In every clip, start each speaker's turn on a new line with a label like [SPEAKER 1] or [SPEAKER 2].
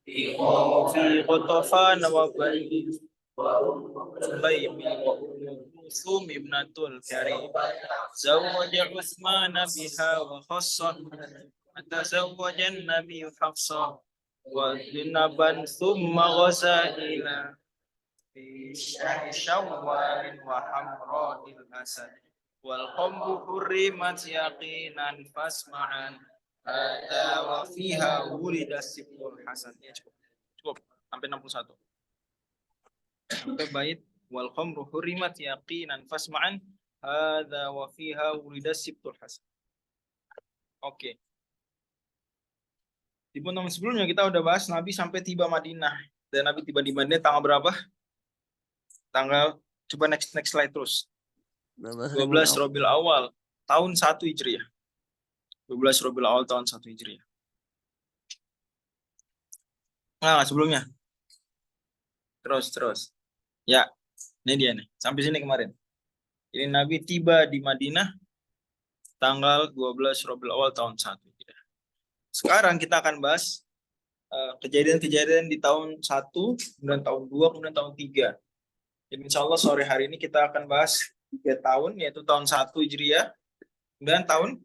[SPEAKER 1] في غطفان وبني سليم ثم ابنة الكريم زوج عثمان بها وخصه تزوج النبي حفصة وزنبا ثم غزا إلى في شوال وحمراء الأسد والخمر حرمت يقينا فاسمعا هذا وفيها ولد السبط الحسن. Ya, cukup sampai 61 sampai bait wal khamru hurimat yaqinan fasma'an hadza wa fiha wulida sibtul hasan. Oke. Di pertemuan sebelumnya kita udah bahas Nabi sampai tiba Madinah. Dan Nabi tiba di Madinah tanggal berapa? Tanggal, coba next slide terus. 12 Rabiul Awal tahun 1 Hijriah. 12 Rabiul Awal tahun 1 Hijriah. Nah, sebelumnya. Terus. Ya, ini dia nih. Sampai sini kemarin. Ini Nabi tiba di Madinah tanggal 12 Rabiul Awal tahun 1 Hijriah. Sekarang kita akan bahas kejadian-kejadian di tahun 1, kemudian tahun 2, kemudian tahun 3. Jadi insya Allah sore hari ini kita akan bahas 3 tahun, yaitu tahun 1 Hijriah, kemudian tahun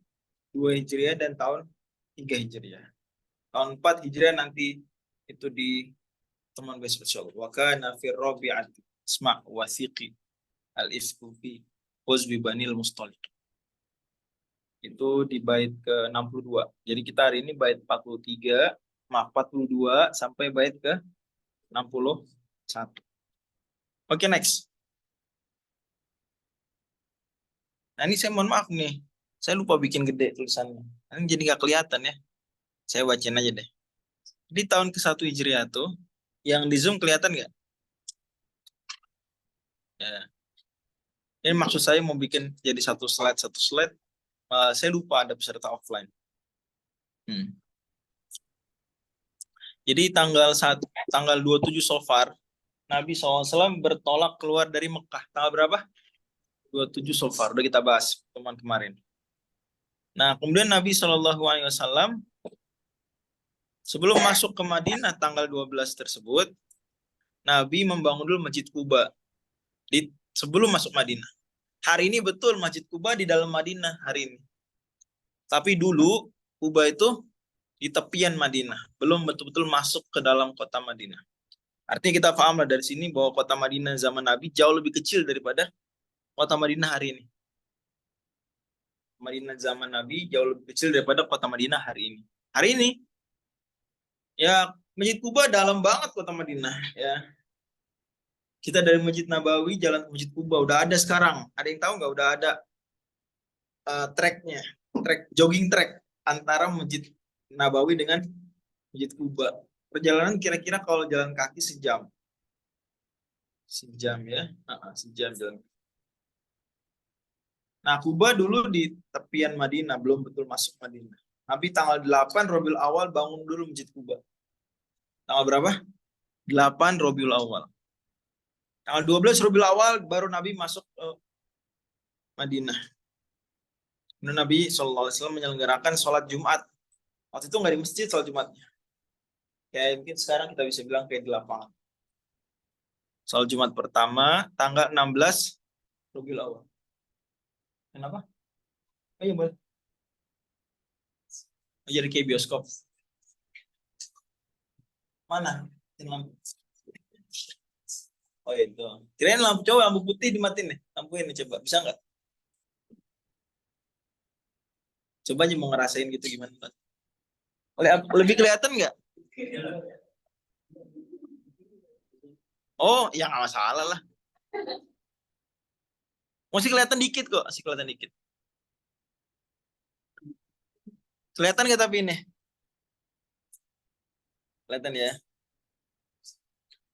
[SPEAKER 1] 2 Hijriah, dan tahun 3 Hijriah. Tahun 4 Hijriah nanti itu di teman besok insya Allah. Wa kana fi rabi'ati isma' wasiqi al-isku fi huzbi banil mustalik. Itu di bait ke-62. Jadi kita hari ini bait 42 sampai bait ke 61. Oke, next. Nah, ini saya mohon maaf nih. Saya lupa bikin gede tulisannya. Ini jadi nggak kelihatan ya. Saya bacain aja deh. Di tahun ke-1 Hijriah tuh, yang di Zoom kelihatan nggak? Ya. Ini maksud saya mau bikin jadi satu slide. Saya lupa ada peserta offline. Jadi tanggal 27 Safar, Nabi SAW bertolak keluar dari Mekah. Tanggal berapa? 27 Safar. Udah kita bahas teman kemarin. Nah, kemudian Nabi SAW sebelum masuk ke Madinah tanggal 12 tersebut, Nabi membangun dulu Masjid Quba sebelum masuk Madinah. Hari ini betul Masjid Quba di dalam Madinah hari ini. Tapi dulu Quba itu di tepian Madinah, belum betul-betul masuk ke dalam kota Madinah. Artinya kita paham lah dari sini bahwa kota Madinah zaman Nabi jauh lebih kecil daripada kota Madinah hari ini. Madinah zaman Nabi jauh lebih kecil daripada kota Madinah hari ini. Hari ini, ya Masjid Quba dalam banget kota Madinah. Ya, kita dari Masjid Nabawi jalan ke Masjid Quba udah ada sekarang. Ada yang tahu nggak? Udah ada jogging track antara Masjid Nabawi dengan Masjid Quba. Perjalanan kira-kira kalau jalan kaki sejam ya, sejam jalan. Nah, Quba dulu di tepian Madinah, belum betul masuk Madinah. Nabi tanggal 8 Rabiul Awal bangun dulu Masjid Quba. Tanggal berapa? 8 Rabiul Awal. Tanggal 12 Rabiul Awal baru Nabi masuk ke Madinah. Kemudian Nabi SAW menyelenggarakan sholat Jumat. Waktu itu nggak di masjid sholat Jumatnya. Kayak mungkin sekarang kita bisa bilang kayak di lapangan. Sholat Jumat pertama tanggal 16 Rabiul Awal. Kenapa? Oh iya boleh. Jadi kayak bioskop. Mana? Oh itu. Kirain lampu putih dimatiin nih. Lampu ini coba. Bisa nggak? Coba aja mau ngerasain gitu gimana. Lebih kelihatan nggak? Oh, ya nggak masalah lah. Masih kelihatan dikit kok. Masih kelihatan dikit. Kelihatan nggak tapi ini? Kelihatan ya.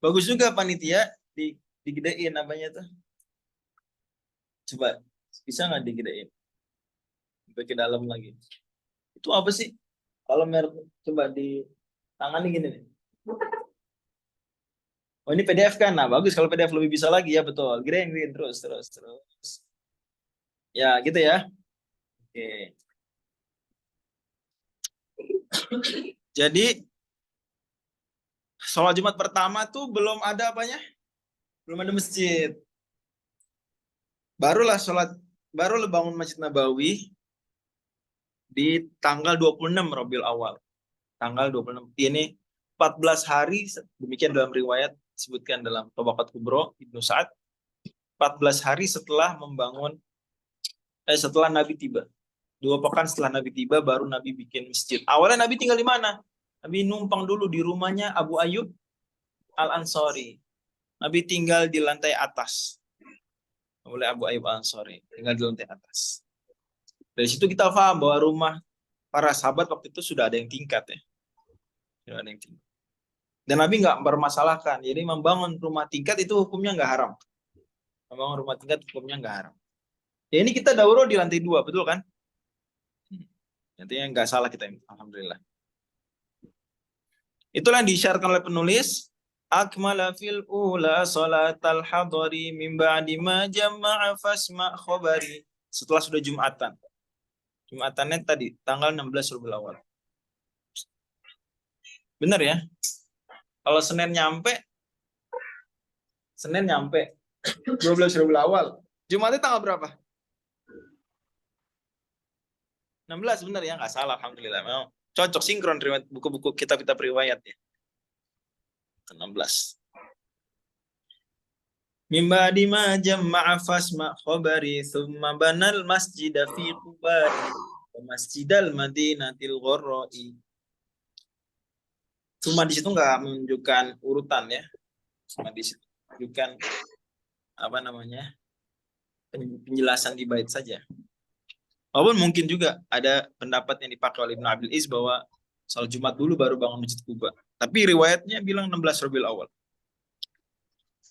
[SPEAKER 1] Bagus juga panitia digedein apanya tuh. Coba bisa nggak digedein? Sampai ke dalam lagi. Itu apa sih? Kalau merek coba di tangan gini nih. Oh ini PDF kan? Nah bagus kalau PDF lebih bisa lagi ya betul. Gedein terus. Ya gitu ya. Oke. Jadi sholat Jumat pertama tuh belum ada apanya? Belum ada masjid. Barulah bangun Masjid Nabawi di tanggal 26 Rabiul Awal. Tanggal 26. Ini 14 hari, demikian dalam riwayat disebutkan dalam Tabaqat Kubro Ibnu Sa'ad, 14 hari setelah setelah Nabi tiba. 2 pekan setelah Nabi tiba baru Nabi bikin masjid. Awalnya Nabi tinggal di mana? Nabi numpang dulu di rumahnya Abu Ayyub Al-Ansari. Nabi tinggal di lantai atas. Oleh Abu Ayyub Al-Ansari, tinggal di lantai atas. Dari situ kita paham bahwa rumah para sahabat waktu itu sudah ada yang tingkat ya. Sudah ada yang tingkat. Dan Nabi nggak bermasalahkan. Jadi membangun rumah tingkat itu hukumnya nggak haram. Membangun rumah tingkat hukumnya nggak haram. Ya ini kita dauro di lantai 2, betul kan? Nantinya nggak salah kita, alhamdulillah. Itulah yang diisyaratkan oleh penulis. Akmala fil ula salatal hadari min ba'di ma jama'a fasma khobari. Setelah sudah Jumatan. Jumatannya tadi, tanggal 16 Rabiul Awal. Benar ya? Kalau Senin nyampe 12 Rabiul Awal. Jumatnya tanggal berapa? 16, benar ya? Nggak salah, alhamdulillah. Memang cocok sinkron riwayat buku-buku kitab-kitab riwayat ya. 16. Mimba dima jama'a fasma khobari thumma banal masjida fi Qubari wa masjidal madinatil ghorra'i. Cuma di situ nggak menunjukkan urutan ya. Cuma di situ menunjukkan apa namanya? Penjelasan di bait saja. Walaupun mungkin juga ada pendapat yang dipakai oleh Ibnu Abil Iz bahwa salat Jumat dulu baru bangun Masjid Quba. Tapi riwayatnya bilang 16 Rabiul Awal.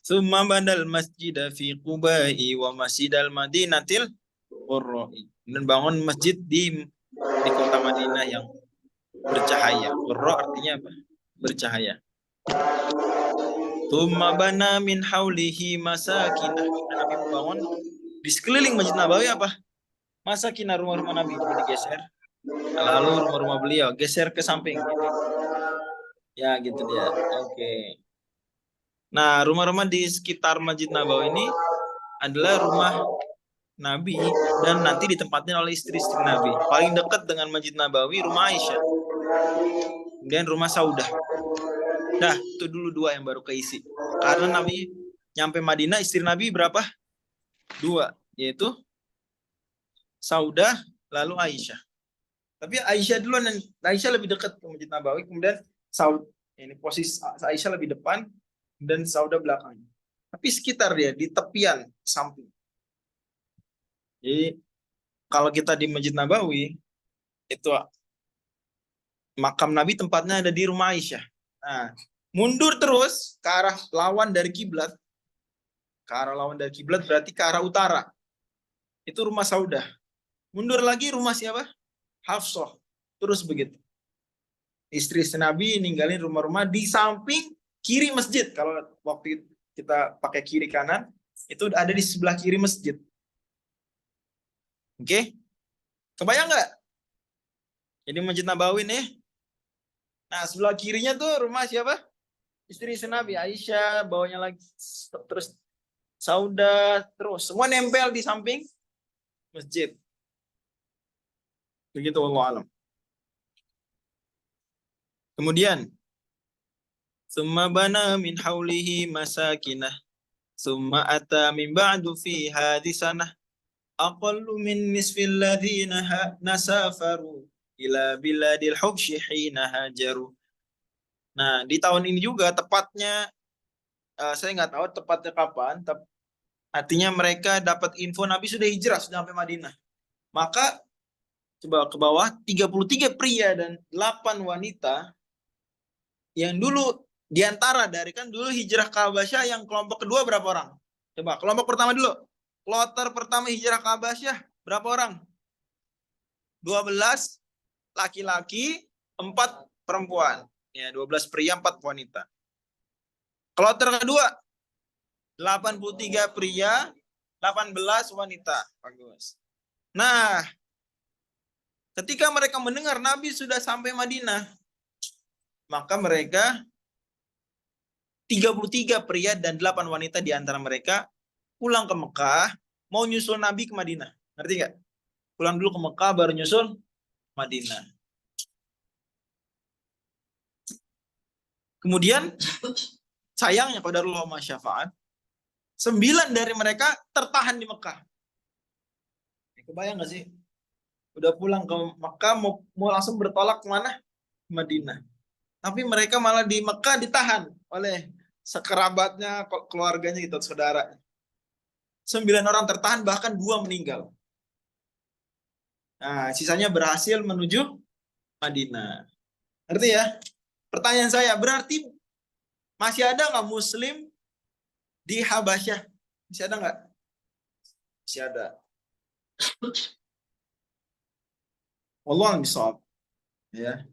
[SPEAKER 1] Summa badal masjida fi Qubai wa masjidal Madinatil Qurra'i. Dan bangun masjid di kota Madinah yang bercahaya. Qurra artinya apa? Bercahaya. Summa bana min haulihi masakinah. Nabi membangun di sekeliling Masjid Nabawi apa? Masakinah, rumah-rumah Nabi. Jadi digeser. Lalu rumah-rumah beliau geser ke samping. Ya gitu dia. Oke. Nah, rumah-rumah di sekitar Masjid Nabawi ini adalah rumah Nabi dan nanti ditempatin oleh istri-istri Nabi. Paling dekat dengan Masjid Nabawi rumah Aisyah. Kemudian rumah Saudah. Nah, itu dulu 2 yang baru keisi. Karena Nabi nyampe Madinah, istri Nabi berapa? 2, yaitu Saudah lalu Aisyah. Tapi Aisyah duluan, Aisyah lebih dekat ke Masjid Nabawi, kemudian ini posisi Aisyah lebih depan dan Saudah belakangnya. Tapi sekitar dia di tepian samping. Jadi kalau kita di Masjid Nabawi itu makam Nabi tempatnya ada di rumah Aisyah. Nah, mundur terus ke arah lawan dari kiblat. Ke arah lawan dari kiblat berarti ke arah utara. Itu rumah Saudah. Mundur lagi rumah siapa? Hafsah. Terus begitu. Istri Nabi ninggalin rumah-rumah di samping kiri masjid. Kalau waktu kita pakai kiri kanan, itu ada di sebelah kiri masjid. Oke? Kebayang nggak? Jadi Masjid Nabawi nih. Nah, sebelah kirinya tuh rumah siapa? Istri Nabi, Aisyah, bawahnya lagi terus Saudah, terus semua nempel di samping masjid. Begitu Allah alam. Kemudian summa bana min haulihi masakinah summa ata min ba'du fi hadisanah aqallu min nisfil ladzina nasafaru ila biladil hubsyi hina hajaru. Nah, di tahun ini juga tepatnya saya nggak tahu tepatnya kapan, artinya mereka dapat info Nabi sudah hijrah, sudah sampai Madinah. Maka coba ke bawah, 33 pria dan 8 wanita yang dulu diantara dari kan dulu hijrah ke Habasyah yang kelompok kedua berapa orang? Coba kelompok pertama dulu. Kloter pertama hijrah ke Habasyah berapa orang? 12 laki-laki, 4 perempuan. Ya, 12 pria, 4 wanita. Kloter kedua 83 pria, 18 wanita. Bagus. Nah, ketika mereka mendengar Nabi sudah sampai Madinah, maka mereka 33 pria dan 8 wanita di antara mereka pulang ke Mekah, mau nyusul Nabi ke Madinah. Ngerti nggak? Pulang dulu ke Mekah, baru nyusul Madinah. Kemudian, sayangnya qadarullah ma syafaat, 9 dari mereka tertahan di Mekah. Kebayang nggak sih? Udah pulang ke Mekah, mau langsung bertolak kemana? Madinah. Tapi mereka malah di Mekah ditahan oleh sekerabatnya, keluarganya gitu, saudara. 9 orang tertahan, bahkan 2 meninggal. Nah, sisanya berhasil menuju Madinah. Ngerti ya? Pertanyaan saya, berarti masih ada nggak Muslim di Habasyah? Masih ada nggak? Masih ada. Wallahu a'lam. Ya.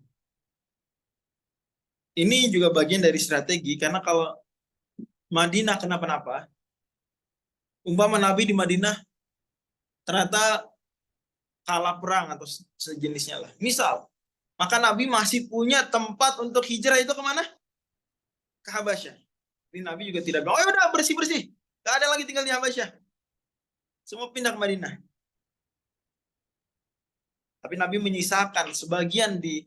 [SPEAKER 1] Ini juga bagian dari strategi, karena kalau Madinah kenapa-napa, umpama Nabi di Madinah ternyata kalah perang atau sejenisnya lah. Misal, maka Nabi masih punya tempat untuk hijrah itu kemana? Ke Habasyah. Ini Nabi juga tidak bilang, oh udah bersih-bersih. Gak ada lagi tinggal di Habasyah. Semua pindah ke Madinah. Tapi Nabi menyisakan sebagian di,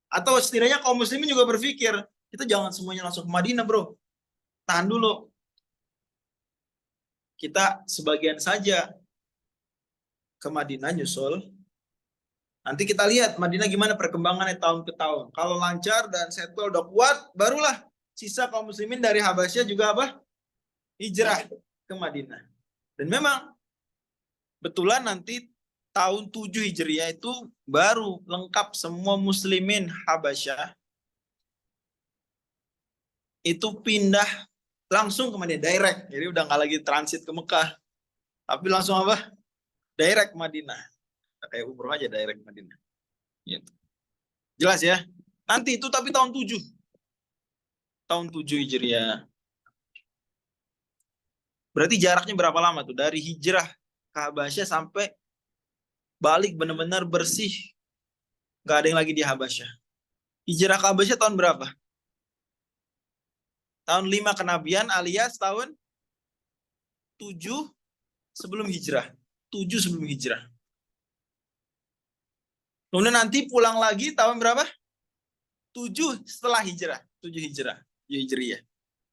[SPEAKER 1] atau setidaknya kaum muslimin juga berpikir, kita jangan semuanya langsung ke Madinah bro. Tahan dulu. Kita sebagian saja ke Madinah nyusul. Nanti kita lihat Madinah gimana perkembangannya tahun ke tahun. Kalau lancar dan settle udah kuat, barulah sisa kaum muslimin dari Habasyah juga apa? Hijrah ke Madinah. Dan memang betulan nanti tahun 7 Hijriah itu baru lengkap semua muslimin Habasyah itu pindah langsung ke Madinah, direct. Jadi udah nggak lagi transit ke Mekah. Tapi langsung apa? Direct Madinah. Kayak umroh aja direct Madinah. Gitu. Jelas ya? Nanti itu tapi tahun 7. Tahun 7 Hijriah. Berarti jaraknya berapa lama tuh? Dari hijrah ke Habasyah sampai balik benar-benar bersih. Gak ada yang lagi di Habasyah. Hijrah ke Habasyah tahun berapa? Tahun 5 kenabian alias tahun 7 sebelum hijrah. 7 sebelum hijrah. Kemudian nanti pulang lagi tahun berapa? 7 setelah hijrah. 7 hijrah. Hijriah.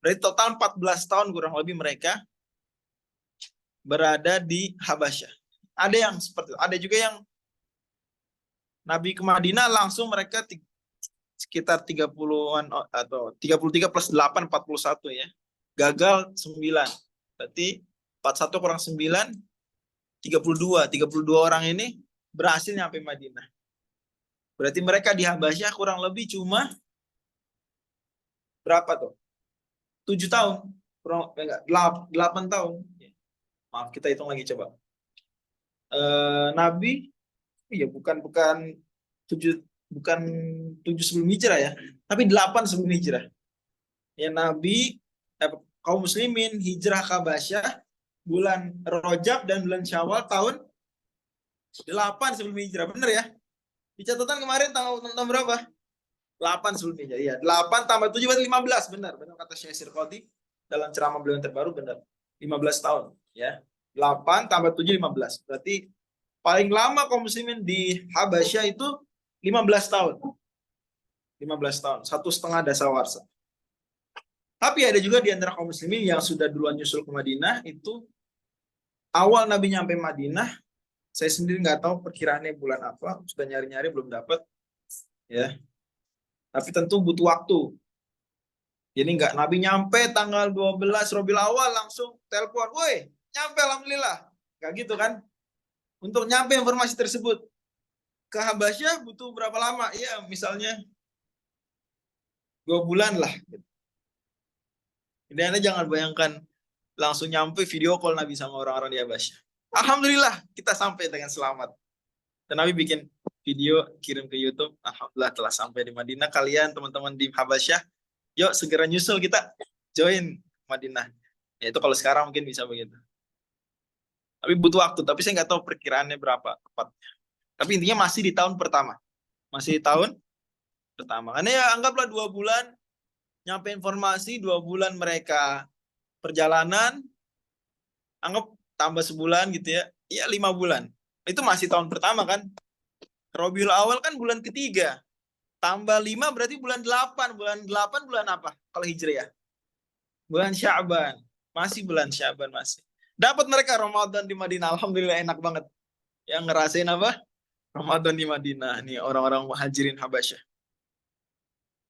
[SPEAKER 1] Berarti total 14 tahun kurang lebih mereka berada di Habasyah. Ada yang seperti itu. Ada juga yang Nabi ke Madinah langsung mereka sekitar 30-an atau 33 plus 8, 41 ya. Gagal 9. Berarti 41 kurang 9, 32. 32 orang ini berhasil nyampe Madinah. Berarti mereka di Habasyah kurang lebih cuma berapa tuh? 7 tahun. Kurang, enggak, 8 tahun. Maaf, kita hitung lagi coba. Nabi, iya bukan 7 bukan 7 sebelum hijrah ya, tapi 8 sebelum hijrah. Ya Nabi, kaum muslimin hijrah ke Habasyah bulan Rajab dan bulan Syawal tahun 8 sebelum hijrah. Bener ya? Di catatan kemarin tahun berapa? 8 sebelum hijrah. Iya, 8 tambah 7 berarti 15. Benar, benar kata Syekh Sirqati dalam ceramah beliau yang terbaru, benar. 15 tahun, ya. 8 tambah 7 15. Berarti paling lama kaum muslimin di Habasyah itu 15 tahun. 15 tahun, 1,5 dasawarsa. Tapi ada juga di antara kaum muslimin yang sudah duluan nyusul ke Madinah, itu awal Nabi nyampe Madinah, saya sendiri nggak tahu perkiraannya bulan apa, sudah nyari-nyari belum dapat, ya. Tapi tentu butuh waktu. Jadi nggak Nabi nyampe tanggal 12 Rabiul Awal langsung telepon, woi nyampe alhamdulillah. Nggak gitu kan? Untuk nyampe informasi tersebut ke Habasyah butuh berapa lama? Ya misalnya 2 bulan lah. Jadi Anda jangan bayangkan langsung nyampe video call Nabi sama orang-orang di Habasyah. Alhamdulillah kita sampai dengan selamat. Dan Nabi bikin video kirim ke YouTube. Alhamdulillah telah sampai di Madinah. Kalian teman-teman di Habasyah, yuk segera nyusul kita join Madinah. Ya itu kalau sekarang mungkin bisa begitu. Tapi butuh waktu. Tapi saya nggak tahu perkiraannya berapa tepatnya. Tapi intinya masih di tahun pertama. Masih di tahun pertama. Karena ya anggaplah 2 bulan nyampe informasi, 2 bulan mereka perjalanan, anggap tambah sebulan gitu ya, ya 5 bulan. Itu masih tahun pertama kan. Rabiul Awal kan bulan ketiga. Tambah 5 berarti bulan 8. Bulan 8 bulan apa? Kalau Hijriah. Bulan Sya'ban. Masih bulan Sya'ban masih. Dapat mereka Ramadan di Madinah. Alhamdulillah enak banget. Yang ngerasain apa? Ramadan di Madinah. Nih orang-orang muhajirin Habasyah.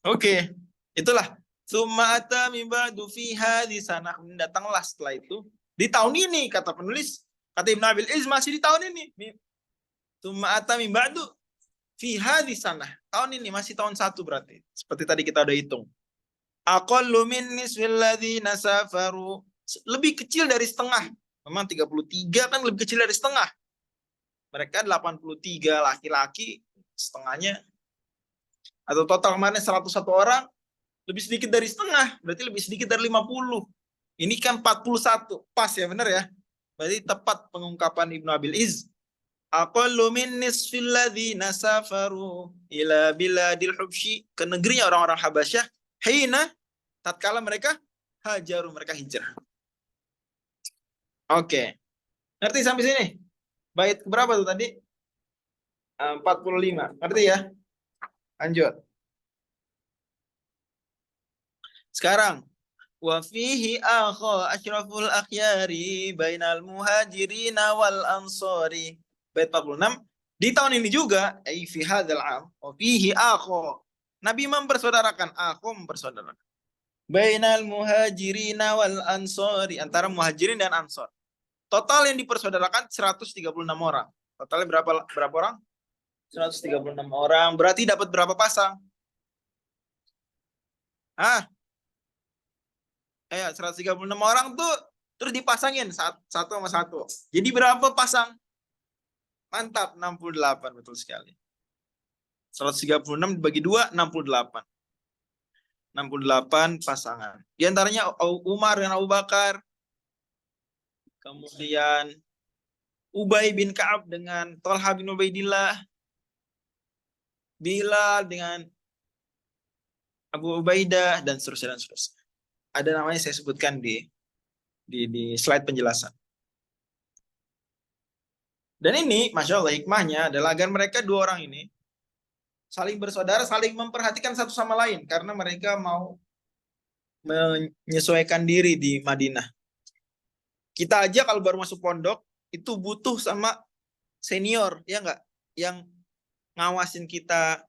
[SPEAKER 1] Oke. Itulah. Sumata mibadu fiha di sana. Datanglah setelah itu. Di tahun ini kata penulis. Kata Ibn Abil Iz masih di tahun ini. Sumata mibadu fiha di sana. Tahun ini masih tahun 1 berarti. Seperti tadi kita udah hitung. Aqallu min nisfil ladzina safaru. Lebih kecil dari setengah. Memang 33 kan lebih kecil dari setengah. Mereka 83 laki-laki, setengahnya atau total kemarin 101 orang, lebih sedikit dari setengah, berarti lebih sedikit dari 50. Ini kan 41. Pas ya, benar ya? Berarti tepat pengungkapan Ibnu Abil Iz. Aqallu min nisfil ladzina safaru ila biladil hubsyi, ke negerinya orang-orang Habasyah, hina tatkala mereka hajaru, mereka hijrah. Oke. Ngerti sampai sini? Bait berapa tuh tadi? 45. Ngerti ya? Lanjut. Sekarang wa fihi akha asyraful akhyari bainal muhajirina wal ansari. Bait 46. Di tahun ini juga, fi hadzal am, wa fihi akha. Nabi mempersaudarakan, akhu mempersaudarakan. Bainal muhajirina wal ansari, antara muhajirin dan ansor. Total yang dipersaudarakan 136 orang. Totalnya berapa orang? 136 orang. Berarti dapat berapa pasang? 136 orang tuh terus dipasangin satu sama satu. Jadi berapa pasang? Mantap, 68, betul sekali. 136 dibagi 2, 68. 68 pasangan. Di antaranya Umar dan Abu Bakar. Kemudian Ubay bin Ka'ab dengan Thalha bin Ubaidillah. Bilal dengan Abu Ubaidah dan seterusnya dan seterusnya. Ada namanya saya sebutkan di slide penjelasan. Dan ini, Masya Allah, hikmahnya adalah agar mereka 2 orang ini saling bersaudara, saling memperhatikan satu sama lain. Karena mereka mau menyesuaikan diri di Madinah. Kita aja kalau baru masuk pondok, itu butuh sama senior, ya enggak? Yang ngawasin kita.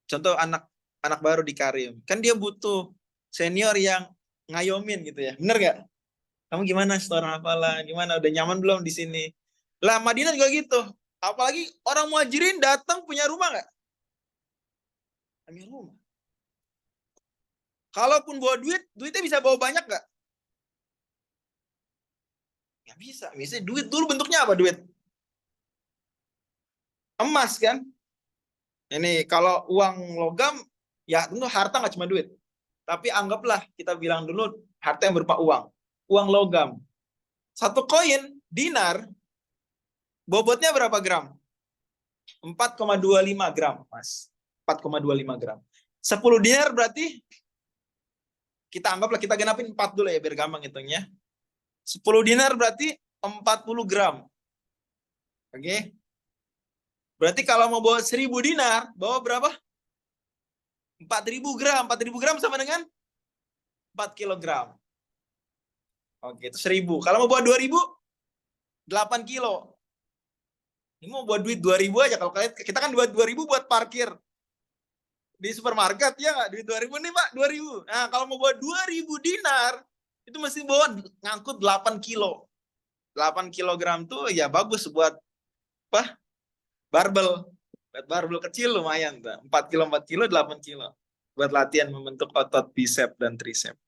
[SPEAKER 1] Contoh anak baru di Karim. Kan dia butuh senior yang ngayomin gitu ya. Bener nggak? Kamu gimana, setorang apalah? Gimana? Udah nyaman belum di sini? Lah Madinah juga gitu. Apalagi orang muhajirin datang punya rumah nggak? Punya rumah. Kalaupun bawa duitnya bisa bawa banyak nggak? Nggak bisa. Biasanya duit dulu bentuknya apa duit? Emas kan? Ini kalau uang logam, ya tentu harta nggak cuma duit. Tapi anggaplah kita bilang dulu harta yang berupa uang. Uang logam. 1 koin, dinar, bobotnya berapa gram? 4,25 gram, Mas. 4,25 gram. 10 dinar berarti, kita anggaplah kita genapin 4 dulu ya, biar gampang hitungnya. 10 dinar berarti 40 gram. Oke? Berarti kalau mau bawa 1000 dinar, bawa berapa? 4.000 gram. 4.000 gram sama dengan 4 kilogram. Oke, itu 1000. Kalau mau bawa 2000, 8 kilo. Ini mau buat duit 2000 aja. Kalau kalian, kita kan buat 2000 buat parkir di supermarket, ya nggak? Duit 2000 nih Pak, 2000. Nah, kalau mau buat 2000 dinar, itu mesti bawa ngangkut 8 kilo. 8 kilogram tuh ya bagus buat apa? Barbel. Buat barbel kecil lumayan tuh. 4 kilo, 8 kilo. Buat latihan membentuk otot bicep dan tricep.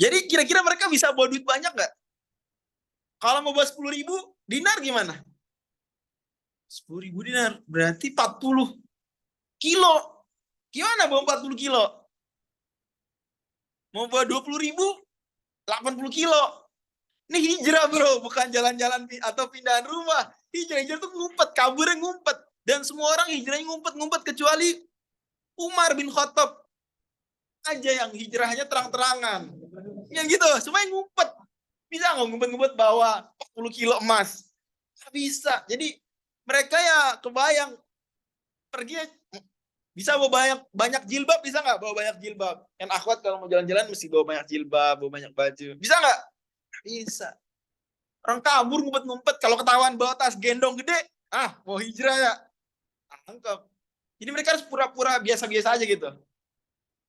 [SPEAKER 1] Jadi kira-kira mereka bisa bawa duit banyak nggak? Kalau mau bawa 10.000 dinar gimana? 10.000 dinar berarti 40 kilo. Gimana bawa 40 kilo? Mau bawa 20.000, 80 kilo. Ini hijrah bro, bukan jalan-jalan atau pindahan rumah. Hijrah tuh ngumpet, kaburnya ngumpet. Dan semua orang hijrahnya ngumpet-ngumpet kecuali Umar bin Khattab aja yang hijrahnya terang-terangan. Yang gitu, semuanya ngumpet. Bisa nggak ngumpet-ngumpet bawa 40 kilo emas? Nggak bisa. Jadi mereka ya kebayang pergi bisa bawa banyak jilbab, bisa nggak bawa banyak jilbab? Kan akhwat kalau mau jalan-jalan mesti bawa banyak jilbab, bawa banyak baju. Bisa nggak? Bisa. Orang kabur ngumpet-ngumpet, kalau ketahuan bawa tas gendong gede, mau hijrah ya, tangkap. Jadi mereka harus pura-pura biasa-biasa aja gitu.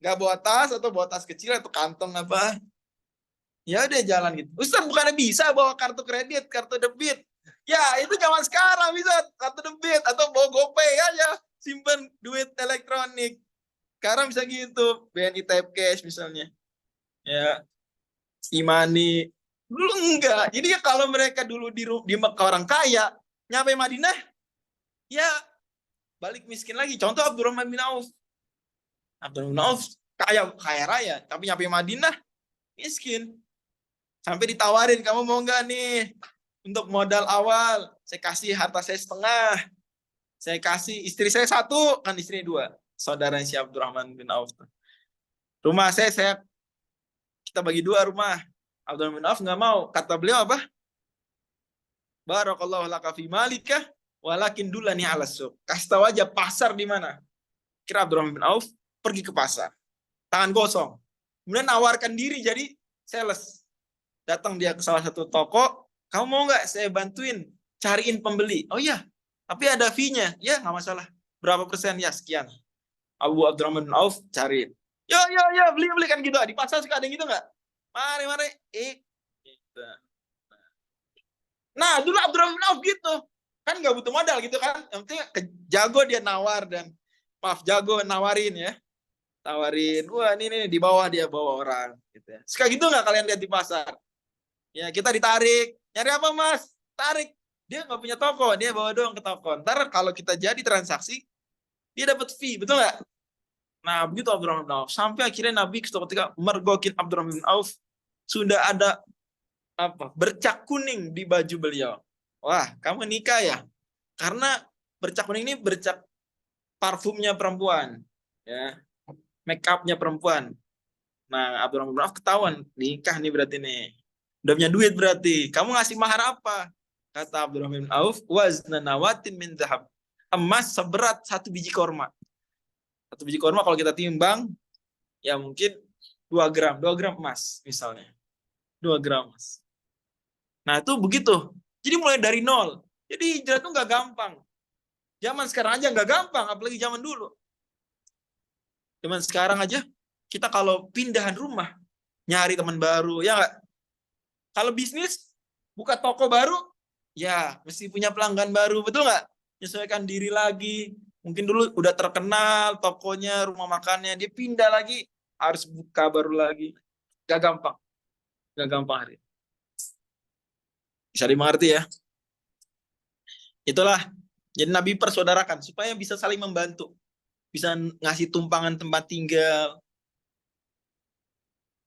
[SPEAKER 1] Nggak bawa tas atau bawa tas kecil atau kantong apa. Ya udah jalan gitu. Ustaz bukannya bisa bawa kartu kredit, kartu debit. Ya itu zaman sekarang bisa kartu debit atau bawa GoPay aja, simpen duit elektronik. Sekarang bisa gitu, BNI Tap Cash misalnya. Ya, e-money. Dulu enggak. Jadi ya kalau mereka dulu di Mekah orang kaya, nyampe Madinah, ya balik miskin lagi. Contoh Abdurrahman bin Auf. Abdurrahman bin Auf kaya raya, tapi nyampe Madinah miskin. Sampai ditawarin, kamu mau nggak nih untuk modal awal? Saya kasih harta saya setengah. Saya kasih istri saya satu, kan istrinya dua. Saudaranya si Abdurrahman bin Auf. Rumah saya kita bagi dua rumah. Abdurrahman bin Auf nggak mau. Kata beliau apa? Barakallahu laka fi malika walakin dulani ala suq. Kasih tahu aja pasar di mana. Kira Abdurrahman bin Auf pergi ke pasar. Tangan kosong. Kemudian nawarkan diri jadi sales. Datang dia ke salah satu toko, kamu mau nggak saya bantuin cariin pembeli? Oh iya, tapi ada fee-nya. Ya nggak masalah. Berapa persen? Ya sekian. Abu Abdurrahman bin Auf cariin. Yo, beli kan gitu. Di pasar suka ada yang gitu nggak? Mari. Gitu. Nah, dulu Abdurrahman bin Auf gitu. Kan nggak butuh modal gitu kan. Yang penting jago dia nawar dan jago nawarin ya. Tawarin, wah ini di bawah dia bawa orang. Gitu ya. Suka gitu nggak kalian lihat di pasar? Ya kita ditarik, nyari apa mas? Tarik, dia nggak punya toko, dia bawa doang ke toko. Ntar kalau kita jadi transaksi, dia dapat fee, betul nggak? Nah begitu Abdurrahman bin Auf. Sampai akhirnya Nabi ketika mergokin Abdurrahman bin Auf, sudah ada bercak kuning di baju beliau. Wah, kamu nikah ya? Karena bercak kuning ini bercak parfumnya perempuan, ya, make upnya perempuan. Nah Abdurrahman bin Auf ketahuan nikah nih berarti nih. Udah punya duit berarti. Kamu ngasih mahar apa? Kata Abdurrahman bin Auf, wazna nawatin min zahab. Emas seberat 1 biji korma. 1 biji korma kalau kita timbang, ya mungkin 2 gram. 2 gram emas misalnya. 2 gram emas. Nah itu begitu. Jadi mulai dari nol. Jadi hijrah itu nggak gampang. Zaman sekarang aja nggak gampang, apalagi zaman dulu. Zaman sekarang aja, kita kalau pindahan rumah, nyari teman baru, ya nggak? Kalau bisnis, buka toko baru, ya mesti punya pelanggan baru, betul nggak? Menyesuaikan diri lagi. Mungkin dulu udah terkenal tokonya, rumah makannya, dia pindah lagi, harus buka baru lagi. Gak gampang. Gak gampang hari. Bisa dimengerti ya? Itulah. Jadi Nabi persaudarakan, supaya bisa saling membantu. Bisa ngasih tumpangan tempat tinggal.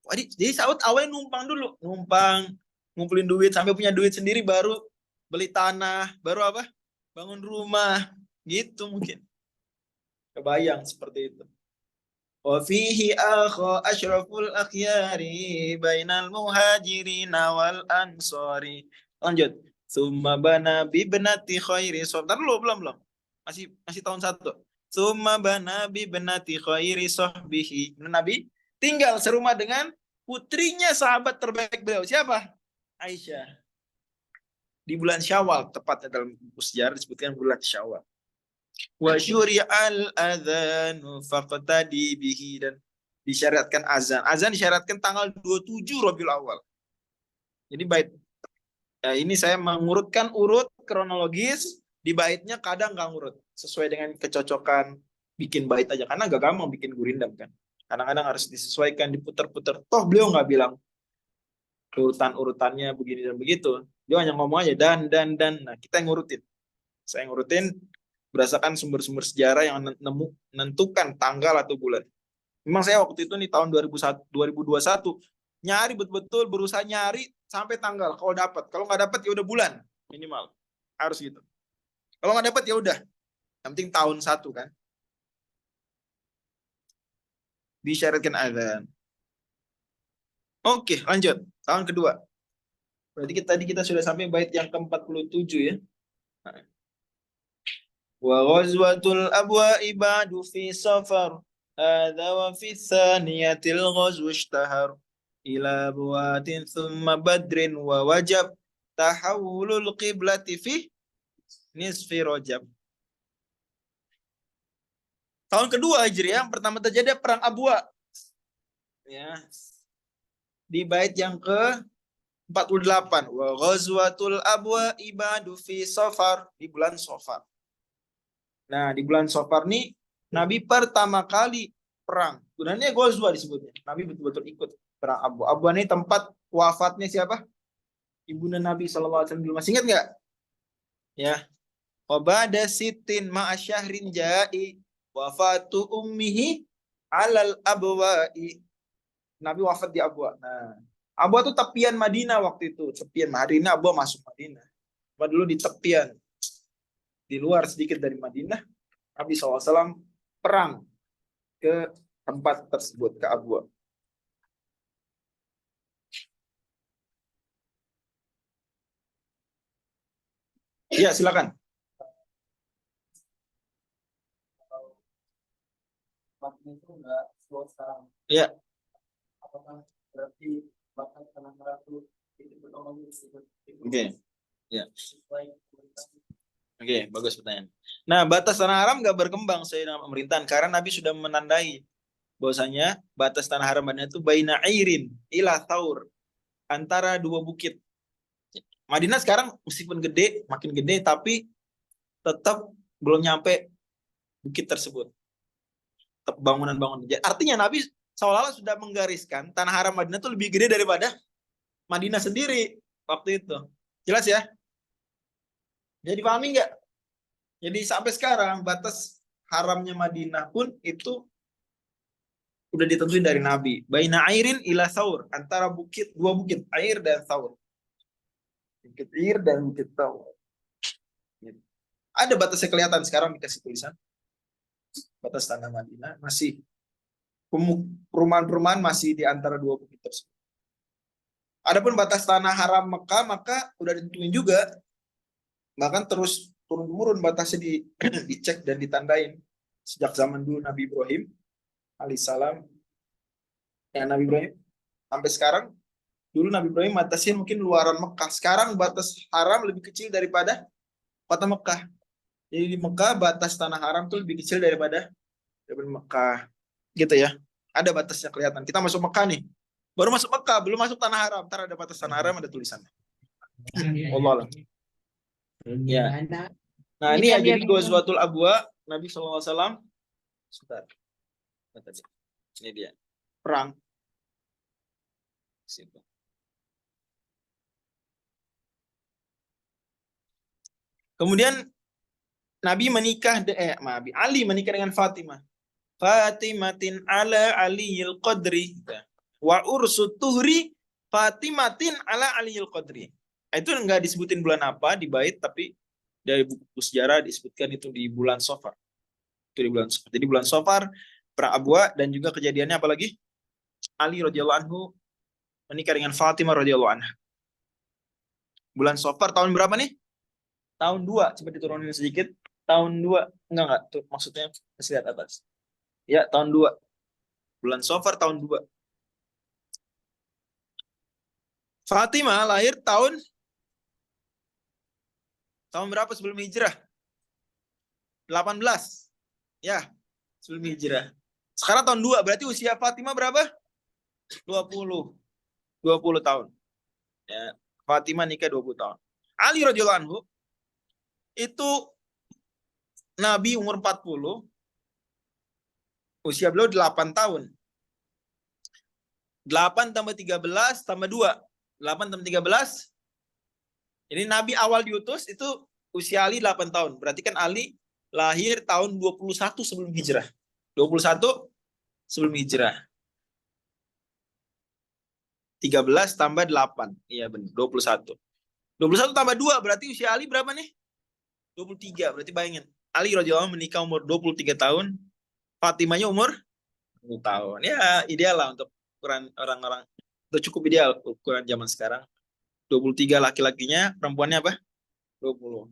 [SPEAKER 1] Jadi sahabat awalnya numpang dulu. Numpang, ngumpulin duit, sampai punya duit sendiri, baru beli tanah, baru apa? Bangun rumah, gitu mungkin. Kebayang seperti itu. Wa fihi akha asyraful akhyari bainal muhajirin wal ansari. Lanjut. Summa bana bibnati khairi. Ntar dulu, belum. Masih tahun 1. Summa bana bibnati khairi sahbihi. Nabi tinggal serumah dengan putrinya sahabat terbaik beliau. Siapa? Aisyah. Di bulan Syawal, tepatnya dalam buku sejarah disebutkan bulan Syawal. Wa syuri'al adzanu faqtadi bihi, dan disyariatkan azan. Azan disyariatkan tanggal 27 Rabiul Awal. Jadi bait ini saya mengurutkan urut kronologis, di baitnya kadang nggak ngurut sesuai dengan kecocokan bikin bait aja, karena gak gampang bikin gurindam kan. Kadang-kadang harus disesuaikan, diputer-puter. Toh beliau nggak bilang urutan-urutannya begini dan begitu. Dia hanya ngomong aja dan. Nah, kita yang ngurutin. Saya ngurutin berdasarkan sumber-sumber sejarah yang menentukan tanggal atau bulan. Memang saya waktu itu nih tahun 2021 nyari betul-betul, berusaha nyari sampai tanggal. Kalau dapat, kalau nggak dapat ya udah bulan minimal, harus gitu. Kalau nggak dapat ya udah Yang penting tahun 1 kan. Disyaratkan azan. Oke, lanjut. Tahun kedua. Berarti tadi kita sudah sampai bait yang ke-47 ya. Wa ghazwatul abwa ibadu fi safar. Hadha wa fi thaniyatil ghazwu ishtahar. Ila buatin thumma badrin wa wajab. Tahawulul qiblati fi nisfi rajab. Tahun kedua Hijriah, yang pertama terjadi perang Abwa. Ya. Di bait yang ke 48. Wa ghazwatul abwa ibadu fi safar. Di bulan Safar. Nah, di bulan Safar nih Nabi pertama kali perang. Gunanya ghazwa disebutnya. Nabi betul-betul ikut perang Abwa. Abwa ini tempat wafatnya siapa? Ibunda Nabi SAW. Masih ingat nggak? Ya. Wabada sitin ma'asyahrin ja'i wafatu ummihi alal abwa'i. Nabi wafat di Abwa. Nah, Abwa itu tepian Madinah waktu itu. Tepian Madinah, Abwa masuk Madinah. Abwa dulu di tepian. Di luar sedikit dari Madinah. Nabi SAW perang ke tempat tersebut, ke Abwa. Iya, silakan. Iya. Oke. Ya. Oke, bagus pertanyaan. Nah, batas tanah haram nggak berkembang dalam pemerintahan karena Nabi sudah menandai bahwasanya batas tanah haram Madinah itu baina airin ila taur, antara 2 bukit. Madinah sekarang meskipun gede, makin gede, tapi tetap belum nyampe bukit tersebut. Tetap bangunan-bangunan. Artinya Nabi seolah-olah sudah menggariskan tanah haram Madinah itu lebih gede daripada Madinah sendiri waktu itu. Jelas ya? Jadi pahami nggak? Jadi sampai sekarang batas haramnya Madinah pun itu udah ditentuin dari Nabi. Baina airin ila saur, antara bukit, 2 bukit, air dan saur. Bukit air dan bukit saur. Ada batasnya kelihatan sekarang dikasih tulisan. Batas tanah Madinah masih perumahan-perumahan masih di antara 2 bukit tersebut. Adapun batas tanah haram Mekah, maka udah ditentuin juga. Bahkan terus turun-temurun batasnya dicek dan ditandain sejak zaman dulu Nabi Ibrahim alaihissalam. Ya, Nabi Ibrahim sampai sekarang. Dulu Nabi Ibrahim batasin mungkin luaran Mekah. Sekarang batas haram lebih kecil daripada kota Mekah. Jadi di Mekah batas tanah haram tuh lebih kecil daripada Mekah. Gitu ya. Ada batasnya kelihatan. Kita masuk Mekah nih. Baru masuk Mekah, belum masuk tanah haram. Ntar ada batas tanah haram, ada tulisannya. Allah. Ya. Nah, ini ya jadi Ghazwatul Abwa Nabi SAW. Sebentar. Ini dia. Perang. Situ. Kemudian Nabi menikah Ali menikah dengan Fatimah. Fatimatin ala aliyil qadri wa ursut tuhri Fatimatin ala aliyil qadri. Itu enggak disebutin bulan apa di bait, tapi dari buku sejarah disebutkan itu di bulan Safar. Itu di bulan Safar. Jadi bulan Safar perang Abwa, dan juga kejadiannya apa lagi? Ali radhiyallahu anhu menikah dengan Fatimah radhiyallahu anha. Bulan Safar tahun berapa nih? Tahun 2, coba diturunin sedikit. Tahun 2, enggak tuh, maksudnya masih lihat atas. Ya, tahun 2. Bulan Safar tahun 2. Fatimah lahir tahun berapa sebelum hijrah? 18. Ya, sebelum hijrah. Sekarang tahun 2, berarti usia Fatimah berapa? 20 tahun. Ya, Fatimah nikah 20 tahun. Ali radhiyallahu anhu itu Nabi umur 40, usia beliau 8 tahun. 8 tambah 13 tambah 2. 8 tambah 13. Ini Nabi awal diutus itu usia Ali 8 tahun. Berarti kan Ali lahir tahun 21 sebelum hijrah. 21 sebelum hijrah. 13 tambah 8. Iya benar, 21. 21 tambah 2 berarti usia Ali berapa nih? 23. Berarti bayangin. Ali radhiyallahu anhu menikah umur 23 tahun, Fatimahnya umur 10 tahun. Ya, ideal lah untuk ukuran orang-orang. Itu cukup ideal ukuran zaman sekarang. 23 laki-lakinya, perempuannya apa? 20.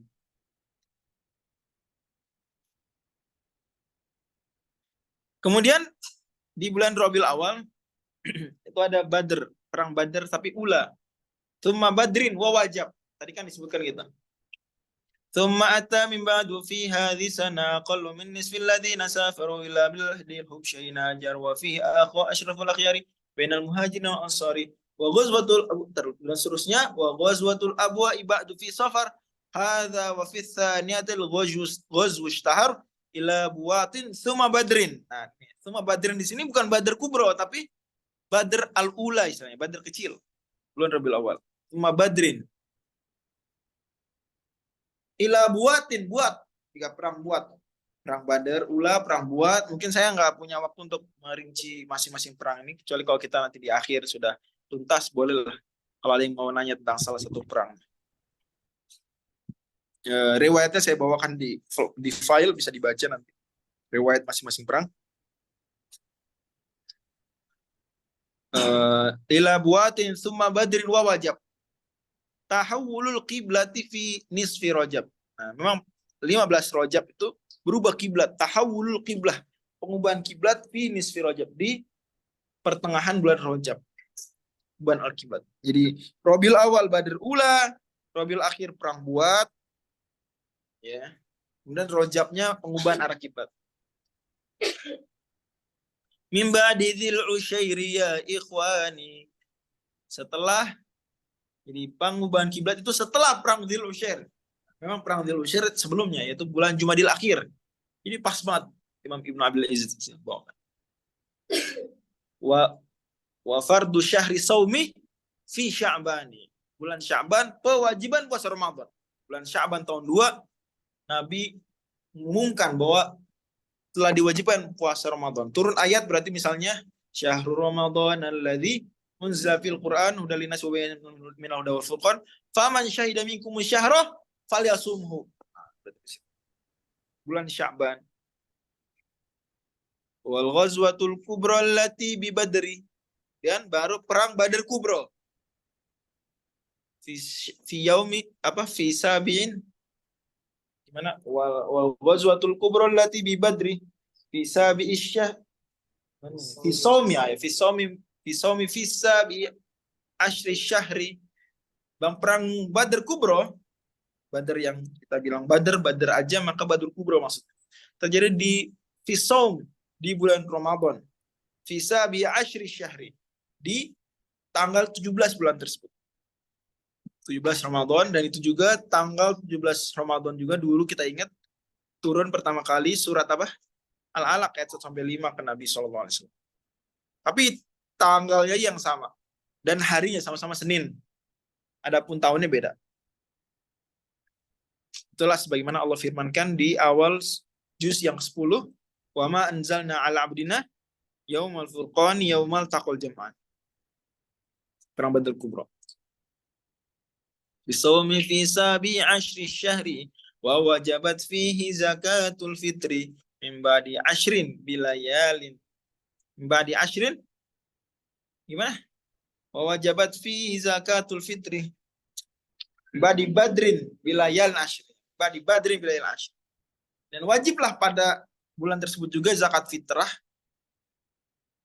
[SPEAKER 1] Kemudian di bulan Rabiul Awal itu ada Badr, perang Badr tapi ula. Tsumma Badrin wa wajab. Tadi kan disebutkan gitu. Tsumma ata min ba'du fi hadhihi sana qallu min nisfi alladhina safaru ila biladil hubsyaina jar wa fi akha ashraful akhyari bainal muhajirin wal ansari wa ghazwatul dan seterusnya wa ghazwatul abwa ibadu fi safar hadza wa fi thaniyatil ghazwu ishtahar ila buwatin tsumma badrin. Nah, tsumma badrin di sini bukan Badr kubro tapi Badr al-ula istilahnya, Badr kecil. Bulan Rabiul Awal. Tsumma badrin ila buatin, buat jika perang buat, perang Badar ula, perang buat. Mungkin saya nggak punya waktu untuk merinci masing-masing perang ini, kecuali kalau kita nanti di akhir sudah tuntas, boleh lah kalau ada yang mau nanya tentang salah satu perang. Riwayatnya saya bawakan di file, bisa dibaca nanti riwayat masing-masing perang. Ila buatin summa badrin wa wajab tahawulul qiblati fi nisfi Rajab. Nah, memang 15 Rajab itu berubah kiblat, tahawulul qiblah, pengubahan kiblat fi nisfi Rajab, di pertengahan bulan Rajab. Bulan al-kiblat. Jadi Rabiul Awal Badr ula, Rabiul Akhir perang buat, ya. Kemudian Rajabnya pengubahan arah kiblat. Min ba'di dzil usyairi ya ikhwani. Setelah, jadi pengubahan kiblat itu setelah perang Dzil Usyair. Memang perang Dzil Usyair sebelumnya, yaitu bulan Jumadil Akhir. Ini pas banget Imam Ibnu Abil Aziz bawakan. Wa fardu syahri saumi fi Sya'bani. Bulan Sya'ban kewajiban puasa Ramadan. Bulan Sya'ban tahun 2 Nabi mengumumkan bahwa telah diwajibkan puasa Ramadan. Turun ayat berarti misalnya syahrul Ramadan alladzi unzila fil Qur'an hudal linnas wa bayyinatin minal huda wal furqan faman syahida minkum syahra falyasumhu. Bulan Sya'ban. Wal ghazwatul kubra allati bi Badri. Dan baru perang Badar Kubra. Fi yaumi apa fi sabiin, gimana? Wal ghazwatul kubra allati bi Badri fi sabi isyah fi saumi ya fi saumi fi sabi asyri syahri. Bang perang Badar Kubra, Badar yang kita bilang Badar aja, maka Badar Kubra maksudnya terjadi di Fisaum, di bulan Ramadan. Fisa bi asyri syahri, di tanggal 17 bulan tersebut. 17 Ramadan, dan itu juga tanggal 17 Ramadan juga dulu kita ingat turun pertama kali surat apa? Al-Alaq ayat 1 sampai 5 ke Nabi sallallahu alaihi wasallam. Tapi tanggalnya yang sama dan harinya sama-sama Senin. Adapun tahunnya beda. Itulah sebagaimana Allah firmankan di awal juz yang 10, wa ma anzalna ala abdina yaumal furqan yaumal taqal jam'an. Perang Badar Kubra. Bisawmi fi sabi asyri syahri wa wajabat fihi zakatul fitri min ba'di asyrin bilayalin. Min ba'di asyrin gimana? Wa wajabat fihi zakatul fitri ba'di badrin bilayalin asyrin. Ba'di badrin bilayalin asyrin. Dan wajiblah pada bulan tersebut juga zakat fitrah.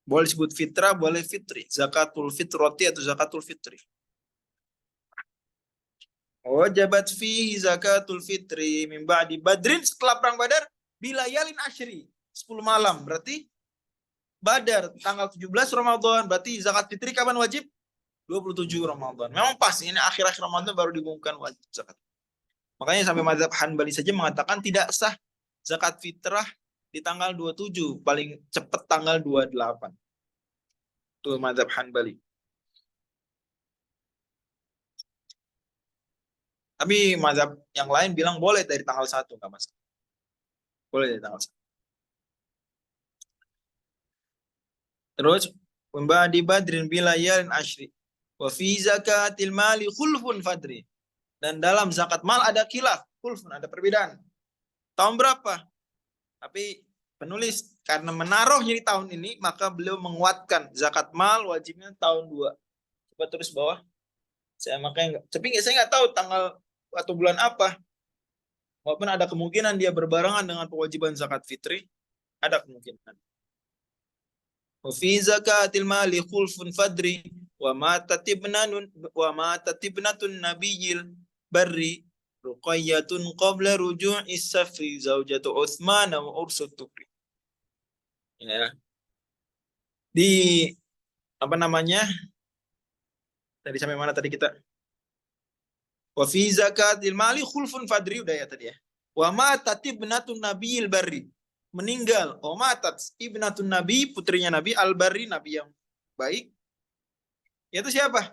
[SPEAKER 1] Boleh disebut fitrah, boleh fitri. Zakatul fitrati atau zakatul fitri. Wajabat fihi zakatul fitri min ba'di badrin, setelah perang Badar bilayalin asyri, 10 malam. Berarti Badar tanggal 17 Ramadan, berarti zakat fitri kapan wajib? 27 Ramadan. Memang pas ini akhir-akhir Ramadan baru diumumkan wajib zakat. Makanya sampai mazhab Hanbali saja mengatakan tidak sah zakat fitrah di tanggal 27, paling cepat tanggal 28. Itu mazhab Hanbali. Tapi mazhab yang lain bilang boleh dari tanggal 1, nggak masalah. Boleh dari tanggal 1. Terus, di badrin bilayalin asyri. Wa fi zakatil mali khulfun fadri. Dan dalam zakat mal ada khilaf, khulfun, ada perbedaan. tahun berapa? Tapi penulis karena menaruhnya di tahun ini, maka beliau menguatkan zakat mal wajibnya tahun 2. Coba terus bawah. Saya makanya tapi saya nggak tahu tanggal atau bulan apa. Walaupun ada kemungkinan dia berbarengan dengan kewajiban zakat fitri, ada kemungkinan. Wa fi zakatil mali khulfun fadri wa ma tatibnatun nabiyil barri ruqayyatun qabla ruju'is safri zaujatu Utsman wa ursut tukri. Ya. Di apa namanya? Tadi sampai mana tadi kita? Wa fi zakatil mali khulfun fadri udah ya tadi ya. Wa ma tatibnatun nabiyil barri. Meninggal. Wa matat ibnatun nabi, putrinya nabi, al-barri, nabi yang baik. Yaitu siapa?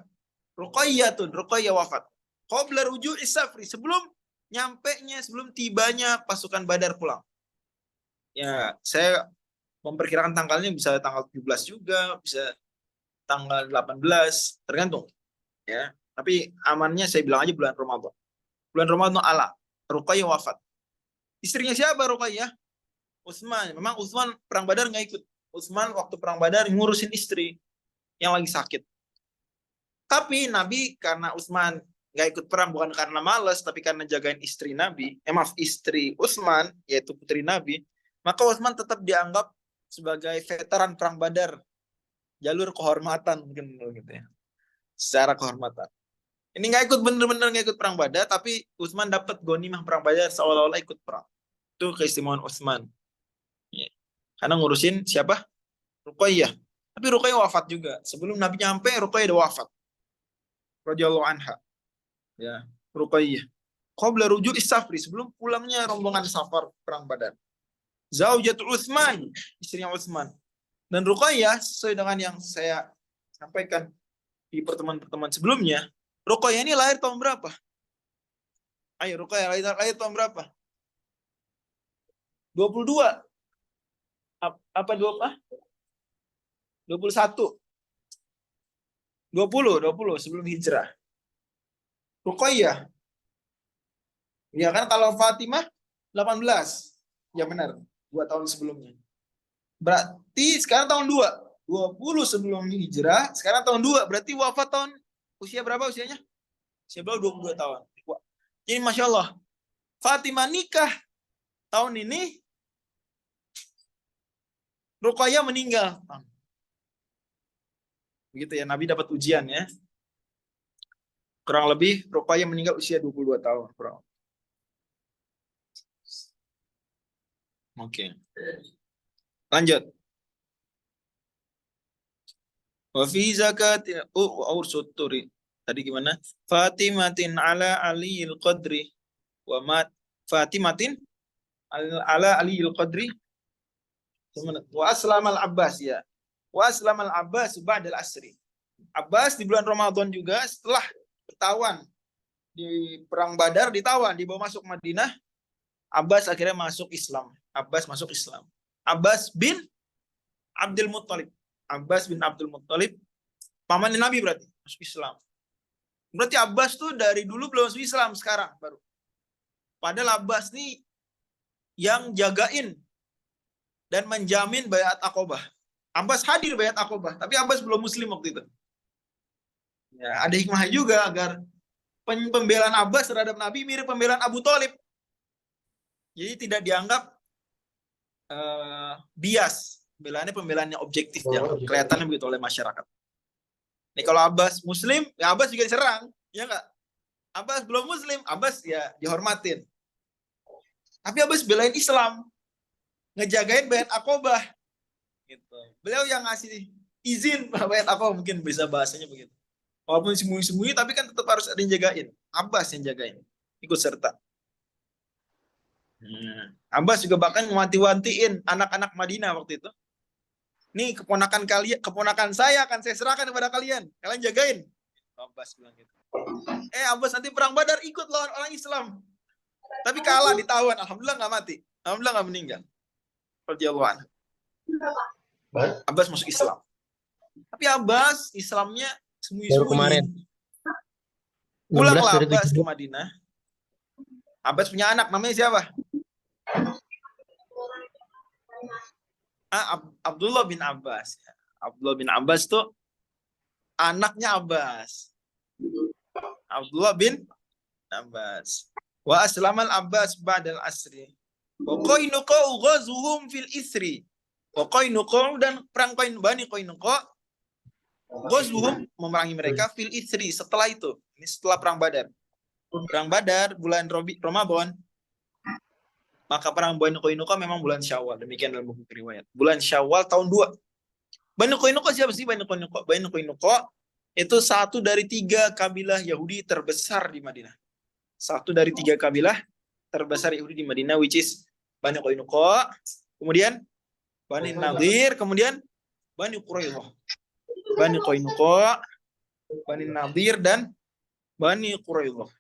[SPEAKER 1] Ruqayyatun, Ruqayyah wafat. Qabla ruju'is safri, sebelum tibanya pasukan Badar pulang. Ya, saya memperkirakan tanggalnya bisa tanggal 17 juga, bisa tanggal 18, tergantung. Ya, tapi amannya saya bilang aja bulan Ramadan. Bulan Ramadan ala, Ruqayyah wafat. Istrinya siapa Ruqayyah? Utsman. Memang Utsman perang Badar nggak ikut. Utsman waktu perang Badar ngurusin istri yang lagi sakit. Tapi Nabi karena Utsman nggak ikut perang bukan karena malas, tapi karena jagain istri Nabi, istri Utsman, yaitu putri Nabi, maka Utsman tetap dianggap sebagai veteran perang Badar, jalur kehormatan mungkin gitu ya, secara kehormatan. Ini nggak ikut bener-bener nggak ikut perang Badar, tapi Utsman dapat ghanimah perang Badar seolah-olah ikut perang. Itu keistimewaan Utsman. Ya. Karena ngurusin siapa? Ruqayyah. Tapi Ruqayyah wafat juga. Sebelum Nabi nyampe, Ruqayyah udah wafat. Radhiyallahu anha. Ya, Ruqayyah. Qabla ruju'is safri, sebelum pulangnya rombongan safar perang Badar. Zaujatul Utsman, istrinya Utsman. Dan Ruqayyah sesuai dengan yang saya sampaikan di pertemuan-pertemuan sebelumnya, Ruqayyah ini lahir tahun berapa? Ayo Ruqayyah lahir tahun berapa? 22. Apa 21? 20 sebelum hijrah. Ruqayyah. Ya kan kalau Fatimah 18. Ya benar, 2 tahun sebelumnya. Berarti sekarang tahun 2. 20 sebelum hijrah, sekarang tahun 2. Berarti wafat tahun usia berapa usianya? Usia 22 tahun. Jadi Masya Allah, Fatimah nikah tahun ini, Ruqayyah meninggal. Begitu ya, Nabi dapat ujian ya. Kurang lebih Ruqayyah meninggal usia 22 tahun. Oke. Lanjut. Wa fi zakati ursuturi. Tadi gimana? Fatimatin ala aliyil qadri wa mat Fatimatin ala aliyil qadri wa aslam al-Abbas ya. Wa aslam al-Abbas ba'dal asri. Abbas di bulan Ramadan juga setelah bertawan di perang Badar, ditawan, dibawa masuk Madinah. Abbas akhirnya masuk Islam. Abbas masuk Islam. Abbas bin Abdul Muttalib. Abbas bin Abdul Muttalib, paman Nabi berarti, masuk Islam. Berarti Abbas tuh dari dulu belum masuk Islam, sekarang baru. Padahal Abbas nih yang jagain dan menjamin baiat Aqobah. Abbas hadir baiat Aqobah, tapi Abbas belum Muslim waktu itu. Ya, ada hikmah juga agar pembelaan Abbas terhadap Nabi mirip pembelaan Abu Thalib. Jadi tidak dianggap bias. Pembelaannya objektif, yang kelihatannya begitu oleh masyarakat. Ini kalau Abbas Muslim, ya Abbas juga diserang, ya nggak? Abbas belum Muslim, Abbas ya dihormatin. Tapi Abbas belain Islam, ngejagain baiat Aqobah. Gitu. Beliau yang ngasih izin baiat Aqobah, mungkin bisa bahasanya begitu. Walaupun sembunyi-sembunyi, tapi kan tetap harus ada yang jagain. Abbas yang jagain, ikut serta. Abbas juga bahkan mewanti-wantiin anak-anak Madinah waktu itu. Nih keponakan saya akan saya serahkan kepada kalian. Kalian jagain. Abbas bilang gitu. Abbas nanti perang Badar ikut lawan orang Islam. Tapi kalah, ditawan. Alhamdulillah nggak mati. Alhamdulillah nggak meninggal. Radhiyallahu anhu. Abbas masuk Islam. Tapi Abbas Islamnya sembunyi-sembunyi. Pulanglah Abbas ke Madinah. Abbas punya anak namanya siapa? Abdullah bin Abbas. Abdullah bin Abbas tuh anaknya Abbas. Abdullah bin Abbas. Wa aslamal Abbas ba'dal asri. Wa Qainuqa ghazuhum fil isri. Wa Qainuqa dan perang Bani Qainuqa ghazuhum memerangi mereka fil isri setelah itu. Ini setelah perang Badar. Perang Badar bulan Ramadan. Maka perang Bani Qainuqa memang bulan Syawal. Demikian dalam buku riwayat. Bulan Syawal tahun 2. Bani Qainuqa siapa sih Bani Qainuqa? Bani Qainuqa itu satu dari 3 kabilah Yahudi terbesar di Madinah. Satu dari 3 kabilah terbesar Yahudi di Madinah, which is Bani Qainuqa, kemudian Bani Nadir, kemudian Bani Quraidah. Bani Qainuqa, Bani Nadir, dan Bani Quraidah.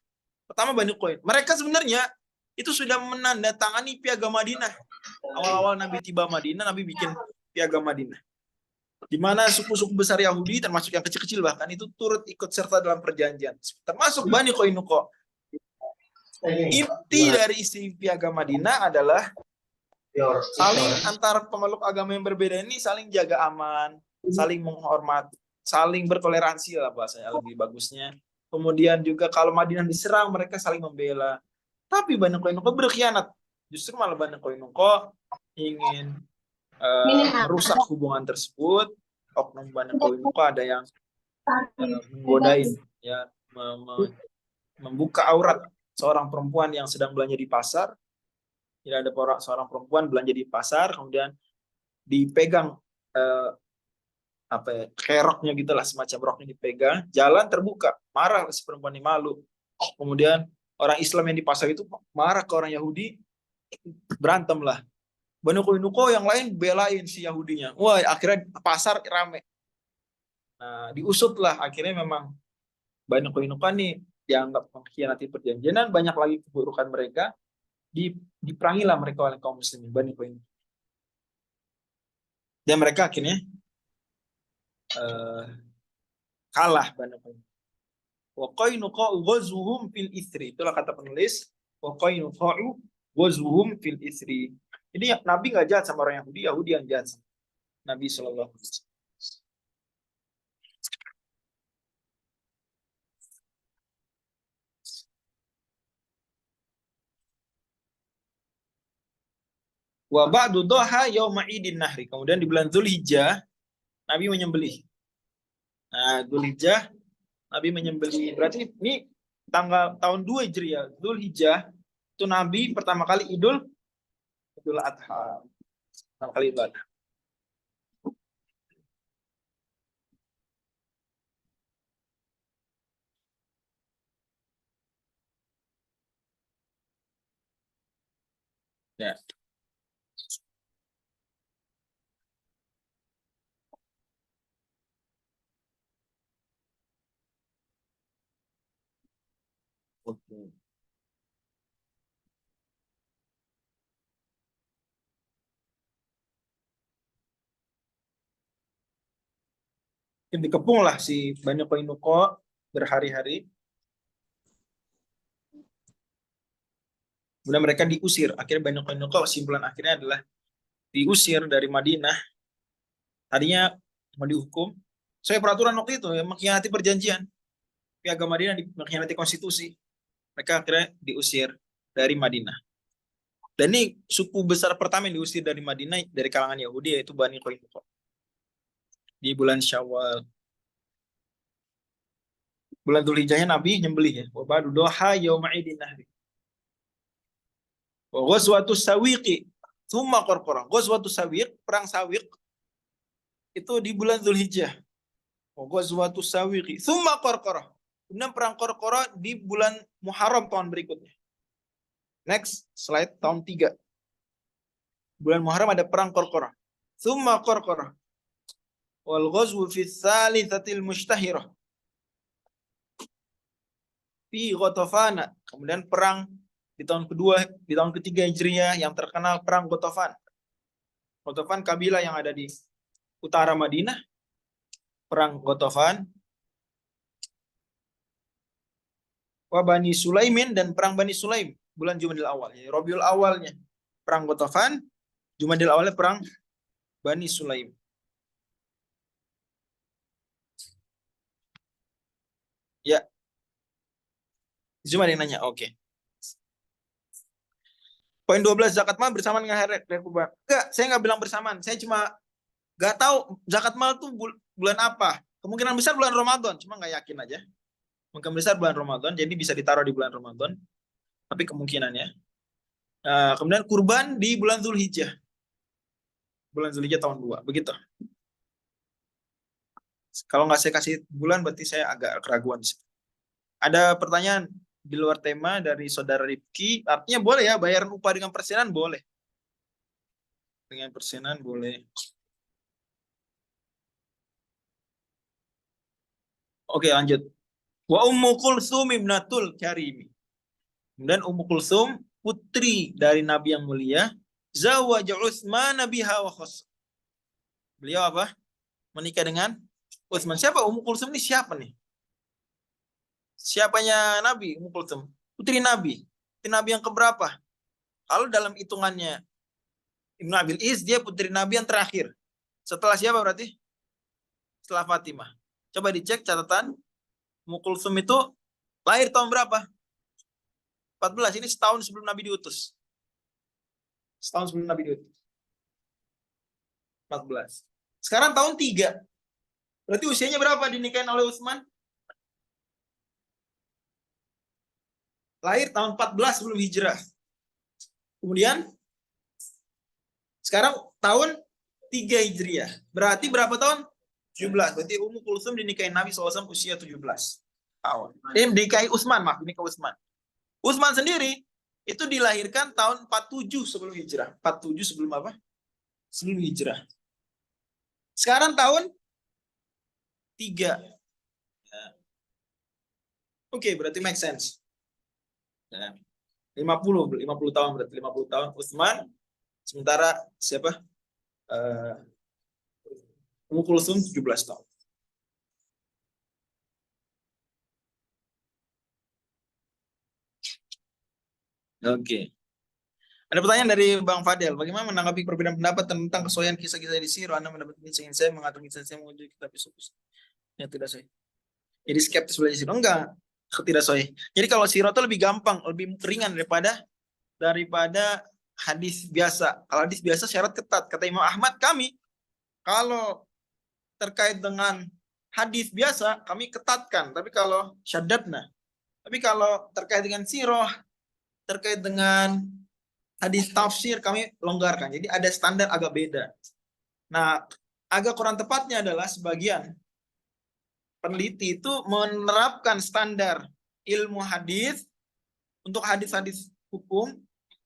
[SPEAKER 1] Pertama Bani Qainuqa. Mereka sebenarnya itu sudah menandatangani piagam Madinah. Awal-awal Nabi tiba Madinah, Nabi bikin piagam Madinah. Di mana suku-suku besar Yahudi, termasuk yang kecil-kecil bahkan, itu turut ikut serta dalam perjanjian. Termasuk Bani Qainuqa. Inti dari isi piagam Madinah adalah saling antar pemeluk agama yang berbeda ini saling jaga aman, saling menghormat, saling bertoleransi lah bahasanya lebih bagusnya. Kemudian juga kalau Madinah diserang, mereka saling membela. Tapi Bani Qainuqa berkhianat. Justru malah Bani Qainuqa ingin merusak hubungan tersebut. Oknum Bani Qainuqa ada yang menggodain, ya, membuka aurat seorang perempuan yang sedang belanja di pasar. Tidak ada seorang perempuan belanja di pasar, kemudian dipegang keroknya gitulah, semacam roknya dipegang, jalan terbuka, marah si perempuan ini, malu. Kemudian orang Islam yang di pasar itu marah ke orang Yahudi, berantem lah. Bani Qainuqa yang lain belain si Yahudinya. Wah, akhirnya pasar rame. Nah, diusutlah, akhirnya memang Bani Qainuqa nih dianggap mengkhianati perjanjian, dan banyak lagi keburukan mereka. Diperangilah mereka oleh kaum muslimin Bani Qainuqa. Dan mereka akhirnya kalah Bani Qainuqa. Wa Qainuqa ghazuhum fil isri. Itulah kata penulis. Wa Qainuqa ghazuhum fil isri. Jadi Nabi nggak jahat sama orang Yahudi, Yahudi yang jahat sama Nabi Shallallahu Alaihi Wasallam. Wa ba'du dhaha yauma idin nahri. Kemudian di bulan Dzulhijjah Nabi menyembelih. Nah, Dzulhijjah Nabi menyembelih. Berarti ini tahun 2 Hijriah, Dzulhijjah itu Nabi pertama kali Idul Adha. Pertama kali Idul Adha. Ya. Oke. Dikepung lah si Bani Qainuqa berhari-hari. Kemudian mereka diusir. Akhirnya Bani Qainuqa, kesimpulan akhirnya adalah diusir dari Madinah. Tadinya mau dihukum. Saya peraturan waktu itu yang mengkhianati perjanjian. Piagam Madinah mengkhianati konstitusi. Mereka akhirnya diusir dari Madinah. Dan ini suku besar pertama yang diusir dari Madinah dari kalangan Yahudi, yaitu Bani Qainuqa. Di bulan Syawal. Bulan Dzulhijjahnya Nabi nyembelih ya. Wa ba'du dhaha yauma idin nahri. Wa ghazwatu sawiqi tsumma qarqara. Ghazwatu sawiq, perang Sawiq itu di bulan Dzulhijjah. Wa ghazwatu sawiqi tsumma qarqara. Kemudian perang Qarqara di bulan Muharram tahun berikutnya. Next slide, tahun 3. Bulan Muharram ada perang Qarqara. Tsumma qarqara. Wal ghazwu fi tsalitsatil mushtahirah. Fi Ghatafana. Kemudian perang di tahun kedua, di tahun ketiga Hijriah yang terkenal perang Ghatafan. Ghatafan kabilah yang ada di utara Madinah. Perang Ghatafan. Wa Bani Sulaimin dan perang Bani Sulaim bulan Jumadil Awal, ya, Rabiul Awalnya. perang Ghatafan, Jumadil awalnya perang Bani Sulaim. Ya, cuma ada yang nanya. Oke. Poin 12, zakat mal bersamaan dengan hari raya kurban. Enggak, saya nggak bilang bersamaan. Saya cuma nggak tahu zakat mal tuh bulan apa. Kemungkinan besar bulan Ramadan, cuma nggak yakin aja. Mungkin besar bulan Ramadan, jadi bisa ditaruh di bulan Ramadan. Tapi kemungkinannya. Kemudian kurban di bulan Zulhijjah. Bulan Zulhijjah tahun 2. Begitu. Kalau nggak saya kasih bulan, berarti saya agak keraguan. Ada pertanyaan di luar tema dari saudara Rifki? Artinya boleh ya, bayaran upah dengan persenan boleh. Dengan persenan boleh. Oke, lanjut. Wa Ummu Kulsum ibnatul Karimi. Dan Ummu Kulsum, putri dari Nabi yang mulia, zawaja Utsman biha wa khas. Beliau apa? Menikah dengan Utsman. Siapa Ummu Kulsum ini, siapa nih? Siapanya Nabi Ummu Kulsum? Putri Nabi. Putri Nabi yang keberapa? Kalau dalam hitungannya Ibnu Abil Is, dia putri Nabi yang terakhir. Setelah siapa berarti? Setelah Fatimah. Coba dicek catatan. Ummu Kulsum itu lahir tahun berapa? 14. Ini setahun sebelum Nabi diutus. Setahun sebelum Nabi diutus. 14. Sekarang tahun 3. Berarti usianya berapa dinikahin oleh Utsman? Lahir tahun 14 sebelum hijrah. Kemudian sekarang tahun 3 Hijriah. Berarti berapa tahun? 17. Berarti Ummu Kulsum dinikahin Nabi SAW usia 17 tahun. Dinikahi Utsman, maaf, dinikahi Utsman. Utsman sendiri itu dilahirkan tahun 47 sebelum hijrah. 47 sebelum apa? Sebelum hijrah. Sekarang tahun 3. Oke, berarti make sense. 50 tahun berarti 50 tahun Utsman, sementara siapa? Ummu Kulsum 17 tahun. Oke. Ada pertanyaan dari Bang Fadel. Bagaimana menanggapi perbedaan pendapat tentang kesohian kisah-kisah di Sirah? Anda mendapat ingin saya mengatur kisah saya menuju kitab Yusuf yang tidak sahih. Jadi skeptis belajar Sirah? Enggak, tidak sahih. Jadi kalau Sirah itu lebih gampang, lebih ringan daripada hadis biasa. Kalau hadis biasa syarat ketat. Kata Imam Ahmad, kami kalau terkait dengan hadis biasa kami ketatkan. Tapi kalau syaddatna. Tapi kalau terkait dengan Sirah, terkait dengan hadis tafsir kami longgarkan. Jadi ada standar agak beda. Nah, agak kurang tepatnya adalah sebagian peneliti itu menerapkan standar ilmu hadis untuk hadis-hadis hukum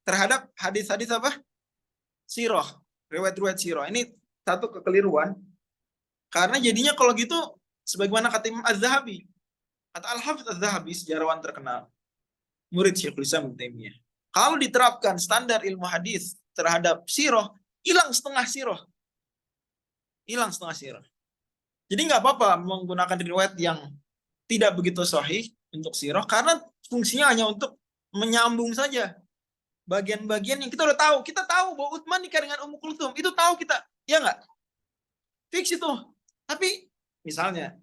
[SPEAKER 1] terhadap hadis-hadis apa? Sirah, riwayat-riwayat sirah. Ini satu kekeliruan. Karena jadinya kalau gitu sebagaimana kata Imam Az-Zahabi, kata Al-Hafidz Az-Zahabi, sejarawan terkenal, murid Syekhul Islam Ibnu Taimiyah. Kalau diterapkan standar ilmu hadis terhadap sirah, hilang setengah sirah. Hilang setengah sirah. Jadi nggak apa-apa menggunakan riwayat yang tidak begitu sahih untuk sirah, karena fungsinya hanya untuk menyambung saja bagian-bagian yang kita udah tahu. Kita tahu bahwa Utsman nikah dengan Ummu Kulsum. Itu tahu kita. Ya nggak? Fix itu. Tapi misalnya,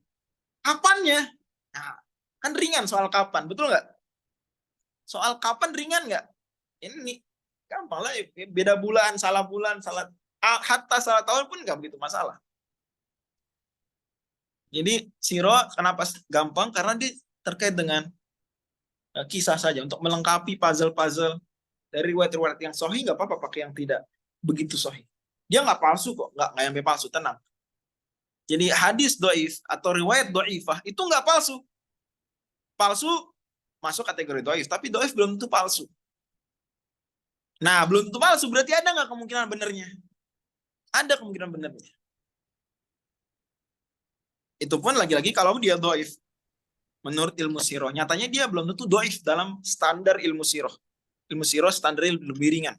[SPEAKER 1] kapannya? Nah, kan ringan soal kapan. Betul nggak? Soal kapan ringan nggak? Ini gampang lah, beda bulan, salah hatta salah tahun pun nggak begitu masalah. Jadi sirah kenapa gampang? Karena dia terkait dengan kisah saja untuk melengkapi puzzle-puzzle dari riwayat-riwayat yang sahih. Nggak apa-apa pakai yang tidak begitu sahih. Dia nggak palsu kok, nggak sampai palsu, tenang. Jadi hadis doif atau riwayat doifah itu nggak palsu. Palsu masuk kategori doif, tapi doif belum tentu palsu. Nah, belum tentu palsu, berarti ada nggak kemungkinan benernya? Ada kemungkinan benernya. Itu pun lagi-lagi kalau dia doif. Menurut ilmu sirah. Nyatanya dia belum tentu doif dalam standar ilmu sirah. Ilmu sirah standarnya lebih ringan.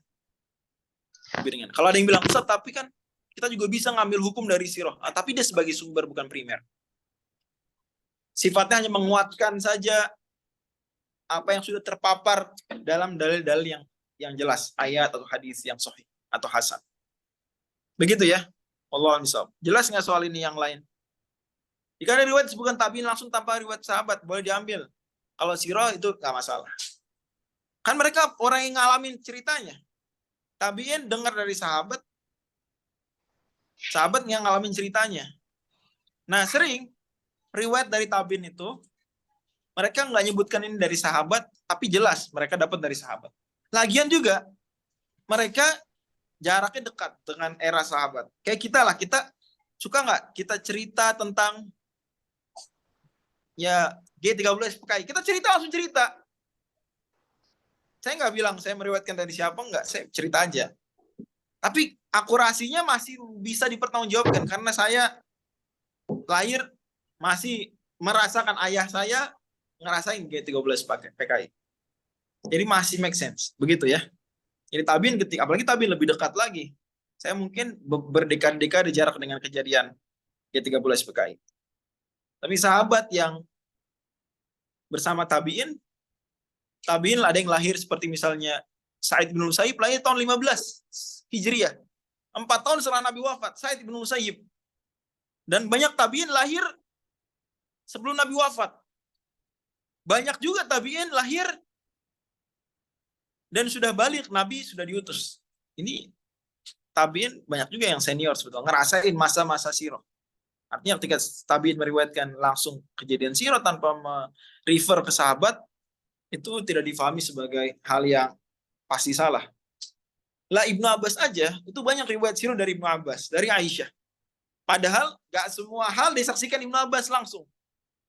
[SPEAKER 1] Lebih ringan. Kalau ada yang bilang, Ustaz, tapi kan kita juga bisa ngambil hukum dari sirah. Tapi dia sebagai sumber, bukan primer. Sifatnya hanya menguatkan saja apa yang sudah terpapar dalam dalil-dalil yang yang jelas, ayat atau hadis yang sahih atau hasan. Begitu ya. Wallahu a'lam. Jelas nggak soal ini yang lain? Jika ada riwayat disebutkan tabiin langsung tanpa riwayat sahabat, boleh diambil. Kalau sirah itu nggak masalah. Kan mereka orang yang ngalamin ceritanya. Tabiin dengar dari sahabat, sahabat yang ngalamin ceritanya. Nah, sering riwayat dari tabiin itu, mereka nggak nyebutkan ini dari sahabat, tapi jelas mereka dapat dari sahabat. Lagian juga, mereka jaraknya dekat dengan era sahabat. Kayak kita lah, kita suka nggak kita cerita tentang ya G13 PKI. Kita cerita langsung cerita. Saya nggak bilang saya meriwayatkan dari siapa, nggak. Saya cerita aja. Tapi akurasinya masih bisa dipertanggungjawabkan karena saya lahir masih merasakan ayah saya ngerasain G13 PKI. Jadi masih make sense. Begitu ya. Jadi tabiin ketika, apalagi tabiin lebih dekat lagi. Saya mungkin berdekade-dekade jarak dengan kejadian G13 PKI. Tapi sahabat yang bersama tabiin ada yang lahir seperti misalnya Sa'id bin Musayyib lahir tahun 15 Hijriah. 4 tahun setelah Nabi wafat, Sa'id bin Musayyib. Dan banyak tabiin lahir sebelum Nabi wafat. Banyak juga tabiin lahir dan sudah balik, Nabi sudah diutus. Ini tabiin banyak juga yang senior sebetulnya, ngerasain masa-masa sirah. Artinya ketika tabiin meriwayatkan langsung kejadian sirah tanpa refer ke sahabat, itu tidak difahami sebagai hal yang pasti salah. Lah Ibnu Abbas aja, itu banyak riwayat sirah dari Ibnu Abbas, dari Aisyah. Padahal gak semua hal disaksikan Ibnu Abbas langsung.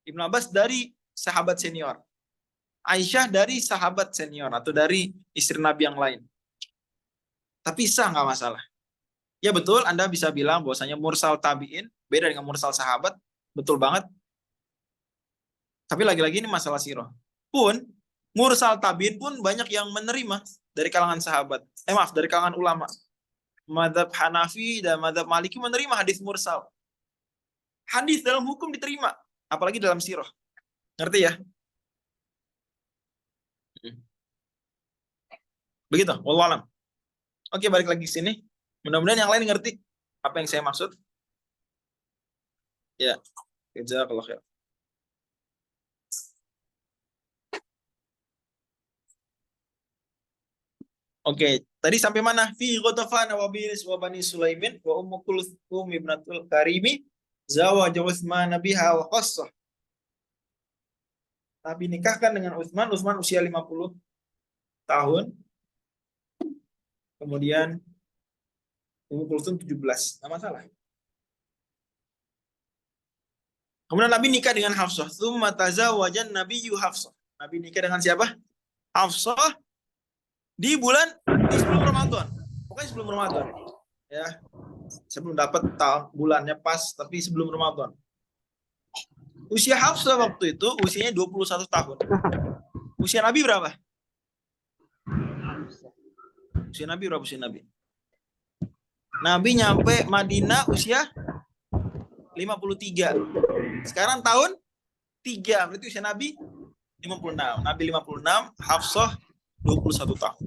[SPEAKER 1] Ibnu Abbas dari sahabat senior. Aisyah dari sahabat senior atau dari istri Nabi yang lain. Tapi sah nggak masalah. Ya betul, Anda bisa bilang bahwasanya mursal tabi'in beda dengan mursal sahabat, betul banget. Tapi lagi-lagi ini masalah sirah. Pun mursal tabi'in pun banyak yang menerima dari kalangan sahabat. Dari kalangan ulama. Madzhab Hanafi dan madzhab Maliki menerima hadis mursal. Hadis dalam hukum diterima, apalagi dalam sirah. Ngerti ya? Begitu, wallahu alam. Oke, balik lagi ke sini. Mudah-mudahan yang lain ngerti apa yang saya maksud. Ya, jazakallahu khair. Oke, tadi sampai mana? Fi Ghatafan wa Bilis wa Bani Sulaimin wa Ummu Kulthum ibnatul Karimi zawaja Utsman biha wa qassah. Nabi nikahkan dengan Utsman usia 50 tahun. Kemudian Ummu Kulthum 17. Nggak masalah. Kemudian Nabi nikah dengan Hafsah. Tsumma tazawajan Nabiyyu Hafsah. Nabi nikah dengan siapa? Hafsah di sebelum Ramadan. Pokoknya sebelum Ramadan. Ya. Sebelum dapat bulannya pas, tapi sebelum Ramadan. Usia Hafsah waktu itu usianya 21 tahun. Usia Nabi berapa? Usia Nabi berapa usia Nabi? Nabi nyampe Madinah usia 53. Sekarang tahun 3. Berarti usia Nabi 56. Nabi 56, Hafsah 21 tahun.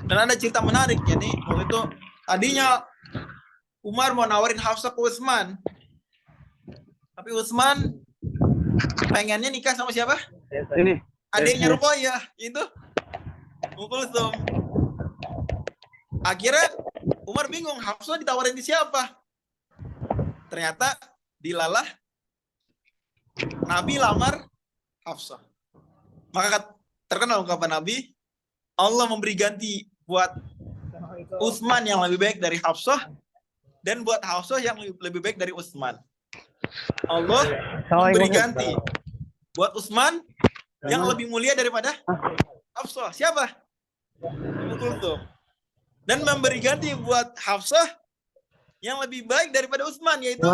[SPEAKER 1] Dan ada cerita menarik ya nih. Waktu itu tadinya Umar mau nawarin Hafsah ke Utsman. Tapi Utsman pengennya nikah sama siapa?
[SPEAKER 2] Ini.
[SPEAKER 1] Adiknya Ruqayyah, itu Ummu Kulthum. Akhirnya Umar bingung, Hafsah ditawarin di siapa? Ternyata dilalah Nabi lamar Hafsah. Maka terkenal ungkapan Nabi, Allah memberi ganti buat Utsman yang lebih baik dari Hafsah dan buat Hafsah yang lebih baik dari Utsman. Allah memberi ganti buat Utsman yang lebih mulia daripada Hafsah. Siapa? Ummu Kulthum. Dan memberi ganti buat Hafsah yang lebih baik daripada Utsman, yaitu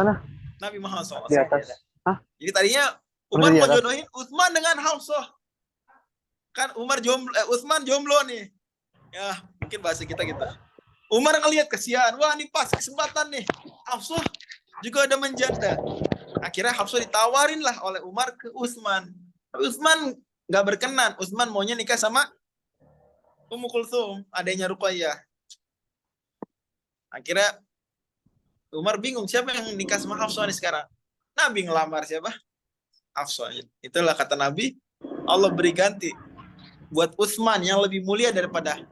[SPEAKER 1] Nabi Muhammad SAW.
[SPEAKER 2] Di atas.
[SPEAKER 1] Jadi tadinya Umar mau jodohin Utsman dengan Hafsah. Kan Utsman jomblo nih. Ya, mungkin bahasa kita gitu. Umar ngelihat kesian, wah ini pas kesempatan nih. Hafsah juga ada menjanda. Akhirnya Hafsah ditawarin lah oleh Umar ke Utsman. Tapi Utsman nggak berkenan. Utsman maunya nikah sama Ummu Kulthum, adanya Ruqayyah. Akhirnya Umar bingung, siapa yang nikah sama Hafsah nih sekarang? Nabi ngelamar siapa? Hafsah. Itulah kata Nabi, Allah beri ganti buat Utsman yang lebih mulia daripada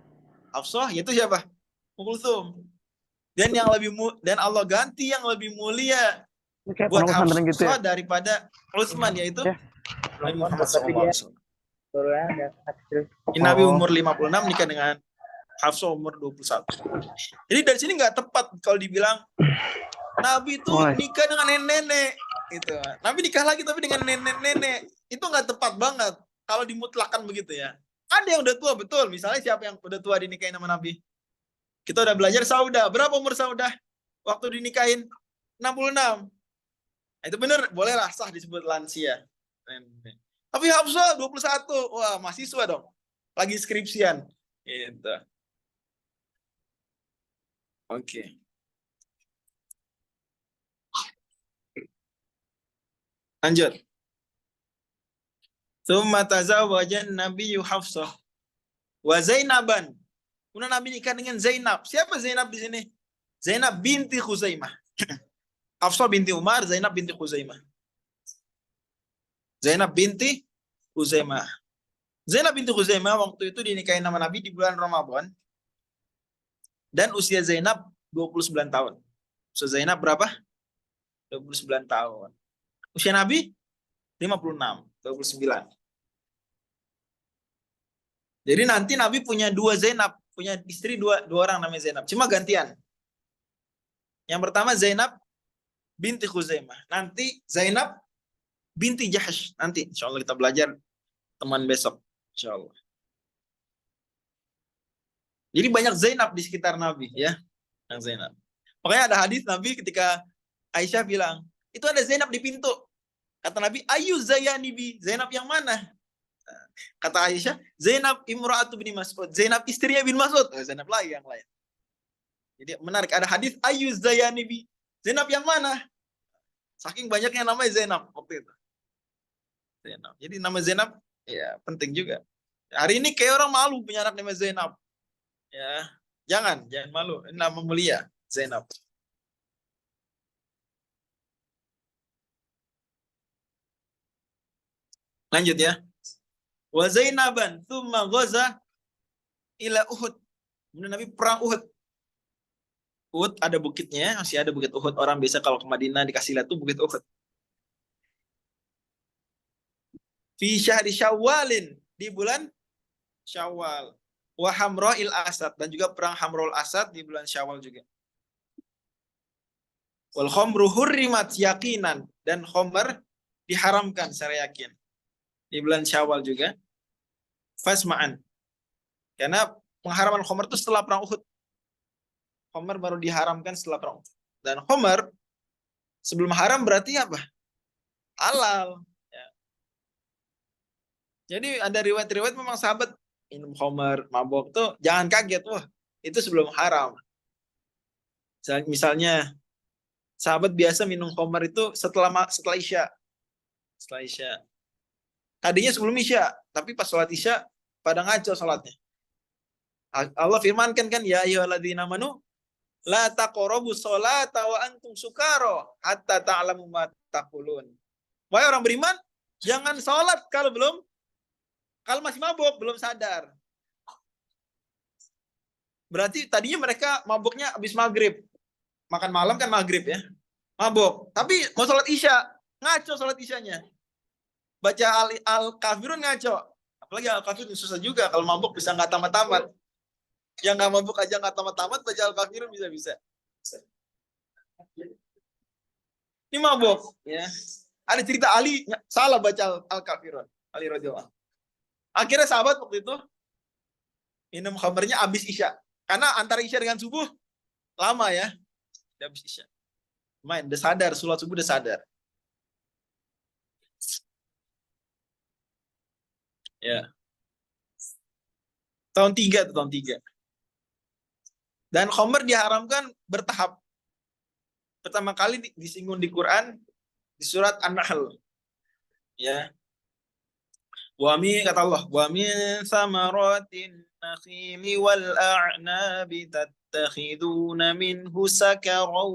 [SPEAKER 1] Hafsah, yaitu siapa? Ummu Kulthum. Dan Allah ganti yang lebih mulia
[SPEAKER 2] Ini kayak
[SPEAKER 1] buat
[SPEAKER 2] pondok pesantren gitu ya.
[SPEAKER 1] Hafsah daripada Utsman, yaitu
[SPEAKER 2] Ya.
[SPEAKER 1] Nabi Muhammad SAW.
[SPEAKER 2] Baru ada kecil.
[SPEAKER 1] Ini Nabi umur 56 nikah dengan Hafsah umur 21. Jadi dari sini nggak tepat kalau dibilang Nabi itu nikah dengan nenek-nenek. Gitu. Nabi nikah lagi tapi dengan nenek-nenek. Itu nggak tepat banget kalau dimutlakan begitu ya. Ada yang udah tua, betul. Misalnya siapa yang udah tua dinikahin sama Nabi? Kita udah belajar Saudah. Berapa umur Saudah waktu dinikahin? 66. Nah, itu benar, bolehlah sah disebut lansia. Tapi Hafsah 21. Wah, mahasiswa dong. Lagi skripsian. Gitu. Oke. Lanjut. Tsumma tazawwaja Nabiyyu Hafsah wa Zainaban. Kemudian Nabi nikah dengan Zainab. Siapa Zainab di sini? Zainab binti Khuzaimah. Hafsah binti Umar, Zainab binti Khuzaimah. Zainab binti Khuzaimah. Zainab binti Khuzaimah waktu itu dinikahi nama Nabi di bulan Ramadan. Dan usia Zainab 29 tahun. Usia Zainab berapa? 29 tahun. Usia Nabi 56, 29. Jadi nanti Nabi punya dua Zainab, punya istri dua orang namanya Zainab. Cuma gantian. Yang pertama Zainab binti Khuzaimah. Nanti Zainab binti Jahash. Nanti insya Allah kita belajar teman besok. Insya Allah. Jadi banyak Zainab di sekitar Nabi ya. Yang Zainab. Makanya ada hadis Nabi ketika Aisyah bilang, itu ada Zainab di pintu. Kata Nabi, ayu Zayanibi. Zainab yang mana? Kata Aisyah, Zainab imra'atu bin Mas'ud. Zainab istrinya bin Mas'ud. Zainab lagi yang lain. Jadi menarik. Ada hadis ayu Zayanibi. Zainab yang mana? Saking banyaknya namanya Zainab waktu itu. Zainab. Jadi nama Zainab ya penting juga. Hari ini kayak orang malu punya anak namanya Zainab. Ya, jangan malu. Ini nama mulia, Zainab. Lanjut ya. Wa Zainaban tsumma ghaza ila Uhud. Kemudian Nabi perang Uhud. Uhud ada bukitnya, masih ada bukit Uhud. Orang biasa kalau ke Madinah dikasih lihat tuh bukit Uhud. Fi syahri Syawalin, di bulan Syawal. Wa Hamra'il Asad, dan juga perang Hamrul Asad di bulan Syawal juga. Wal khamru hurrimat yaqinan, dan khamr diharamkan secara yakin di bulan Syawal juga. Fasma'an. Karena pengharaman khamr itu setelah perang Uhud. Khamr baru diharamkan setelah perang Uhud. Dan khamr sebelum haram berarti apa? Halal. Ya. Jadi ada riwayat-riwayat memang sahabat minum khamr, mabok tuh jangan kaget, wah itu sebelum haram. Misalnya sahabat biasa minum khamr itu setelah Isya. Setelah Isya. Tadinya sebelum Isya, tapi pas sholat Isya pada ngaco sholatnya. Allah firmankan kan, ya ayyuhalladzina amanu la taqrabus sholata wa antum sukara hatta ta'lamu ma taqulun. Wahai orang beriman, jangan sholat kalau masih mabuk, belum sadar. Berarti tadinya mereka mabuknya habis maghrib. Makan malam kan maghrib ya. Mabuk. Tapi mau sholat Isya, ngaco sholat Isyanya. Baca Al-Kafirun ngaco. Apalagi Al-Kafirun susah juga. Kalau mabuk bisa nggak tamat-tamat. Yang nggak mabuk aja nggak tamat-tamat, baca Al-Kafirun bisa-bisa. Ini mabuk. Ya. Ada cerita Ali salah baca Al-Kafirun. Ali radhiyallahu. Akhirnya sahabat waktu itu minum khamrnya habis Isya. Karena antara Isya dengan subuh lama ya. Habis Isya. Main, udah sadar, sholat subuh udah sadar. Ya. Tahun 3 tuh, tahun 3. Dan khamr diharamkan bertahap. Pertama kali disinggung di Quran di surat An-Nahl. Ya. Kata Allah, wa min samaratin nakhili wal a'nabi tattakhiduna minhu sakaran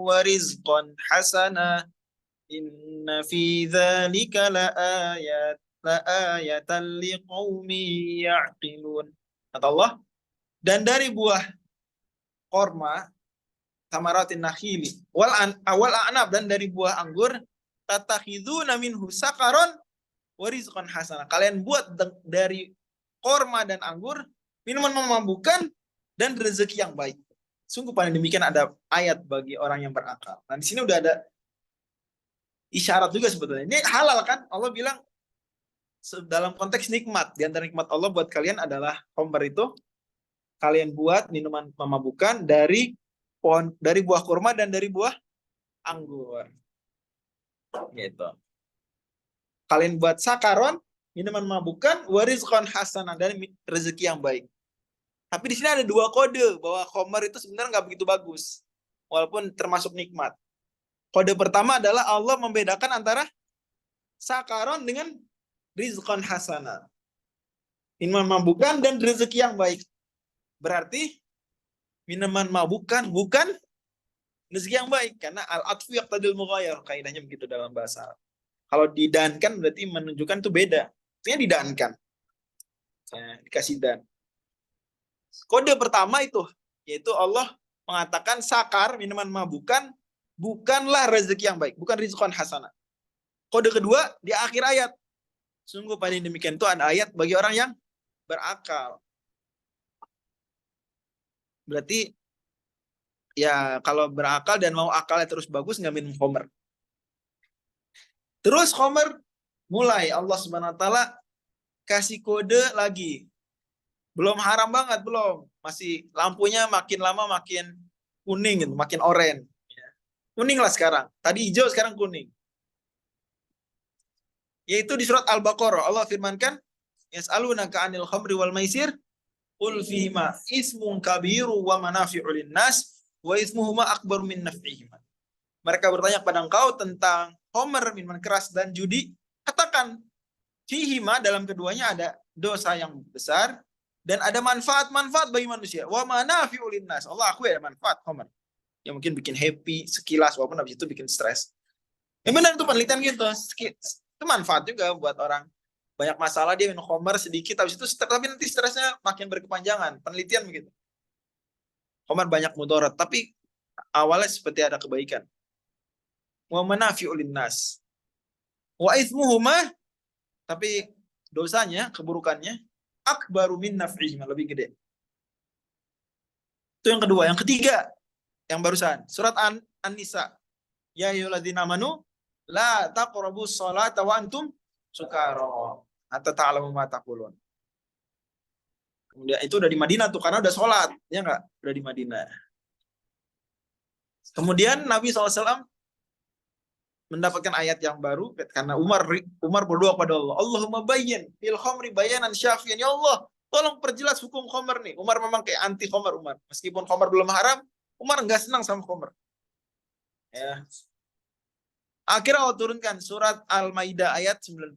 [SPEAKER 1] wa rizqan hasana inna fi dzalika laayatan liqaumin ya'qilun. Kata Allah, dan dari buah korma samaratin nakhili wal a'nab, dan dari buah anggur tattakhiduna minhu sakaron warizqan hasanah. Kalian buat dari korma dan anggur minuman memabukkan dan rezeki yang baik. Sungguh pada demikian ada ayat bagi orang yang berakal. Nah, di sini udah ada isyarat juga sebetulnya. Ini halal kan? Allah bilang dalam konteks nikmat. Di antara nikmat Allah buat kalian adalah khamr itu kalian buat minuman memabukkan dari pohon, dari buah kurma dan dari buah anggur. Gitu. Kalian buat sakaron, minuman memabukkan, warizqan hasanah, dan rezeki yang baik. Tapi di sini ada dua kode bahwa khamr itu sebenarnya nggak begitu bagus, walaupun termasuk nikmat. Kode pertama adalah Allah membedakan antara sakaron dengan rizqan hasanah, minuman memabukkan dan rezeki yang baik. Berarti minuman memabukkan bukan rezeki yang baik, karena al-atfu yaqtadil mughayyar, kaidahnya begitu dalam bahasa Arab. Kalau didankan berarti menunjukkan itu beda. Artinya didankan. Ya, dikasih dan. Kode pertama itu, yaitu Allah mengatakan sakar, minuman mabukan, bukanlah rezeki yang baik, bukan rizqan hasanah. Kode kedua di akhir ayat. Sungguh pada demikian itu ada ayat bagi orang yang berakal. Berarti ya kalau berakal dan mau akalnya terus bagus nggak minum khamr. Terus khamr mulai Allah Subhanahu wa taala kasih kode lagi. Belum haram banget, belum. Masih lampunya makin lama makin kuning gitu, makin oranye. Kuning lah sekarang. Tadi hijau, sekarang kuning. Yaitu di surat Al-Baqarah Allah firmankan, yas'alunaka 'anil khamri wal maisir qul fihima ismun kabiru wa manafi'u lin-nas wa ismuhuma akbar min naf'ihima. Mereka bertanya kepada engkau tentang khamr, minuman keras, dan judi. Katakan, fihima, dalam keduanya ada dosa yang besar dan ada manfaat-manfaat bagi manusia. Wa manafi'u lin-nas. Allah akui ada manfaat khamr. Yang mungkin bikin happy sekilas, walaupun habis itu bikin stres. Yang benar itu penelitian gitu. Itu manfaat juga buat orang. Banyak masalah dia minum khamr sedikit, habis itu tapi nanti stresnya makin berkepanjangan. Penelitian begitu. Khamr banyak mudarat, tapi awalnya seperti ada kebaikan. Wa manafi'u lin-nas. Wa itsmuhuma, tapi dosanya, keburukannya akbaru min naf'ihima, lebih gede. Itu yang kedua. Yang ketiga, yang barusan surat An-Nisa, ya ayyuhalladzina amanu la taqrabus sholata wa antum sukara hatta ta'lamu ma taqulun. Kemudian itu udah di Madinah tuh, karena udah sholat, ya enggak? Udah di Madinah. Kemudian Nabi SAW mendapatkan ayat yang baru karena Umar berdoa pada Allah, Allahumma bayyin fil khamri bayanan syafiyan, ya Allah tolong perjelas hukum khamr nih. Umar memang kayak anti khamr. Umar meskipun khamr belum haram, Umar nggak senang sama khamr. Ya. Akhirnya Allah turunkan surat Al-Maidah ayat 90.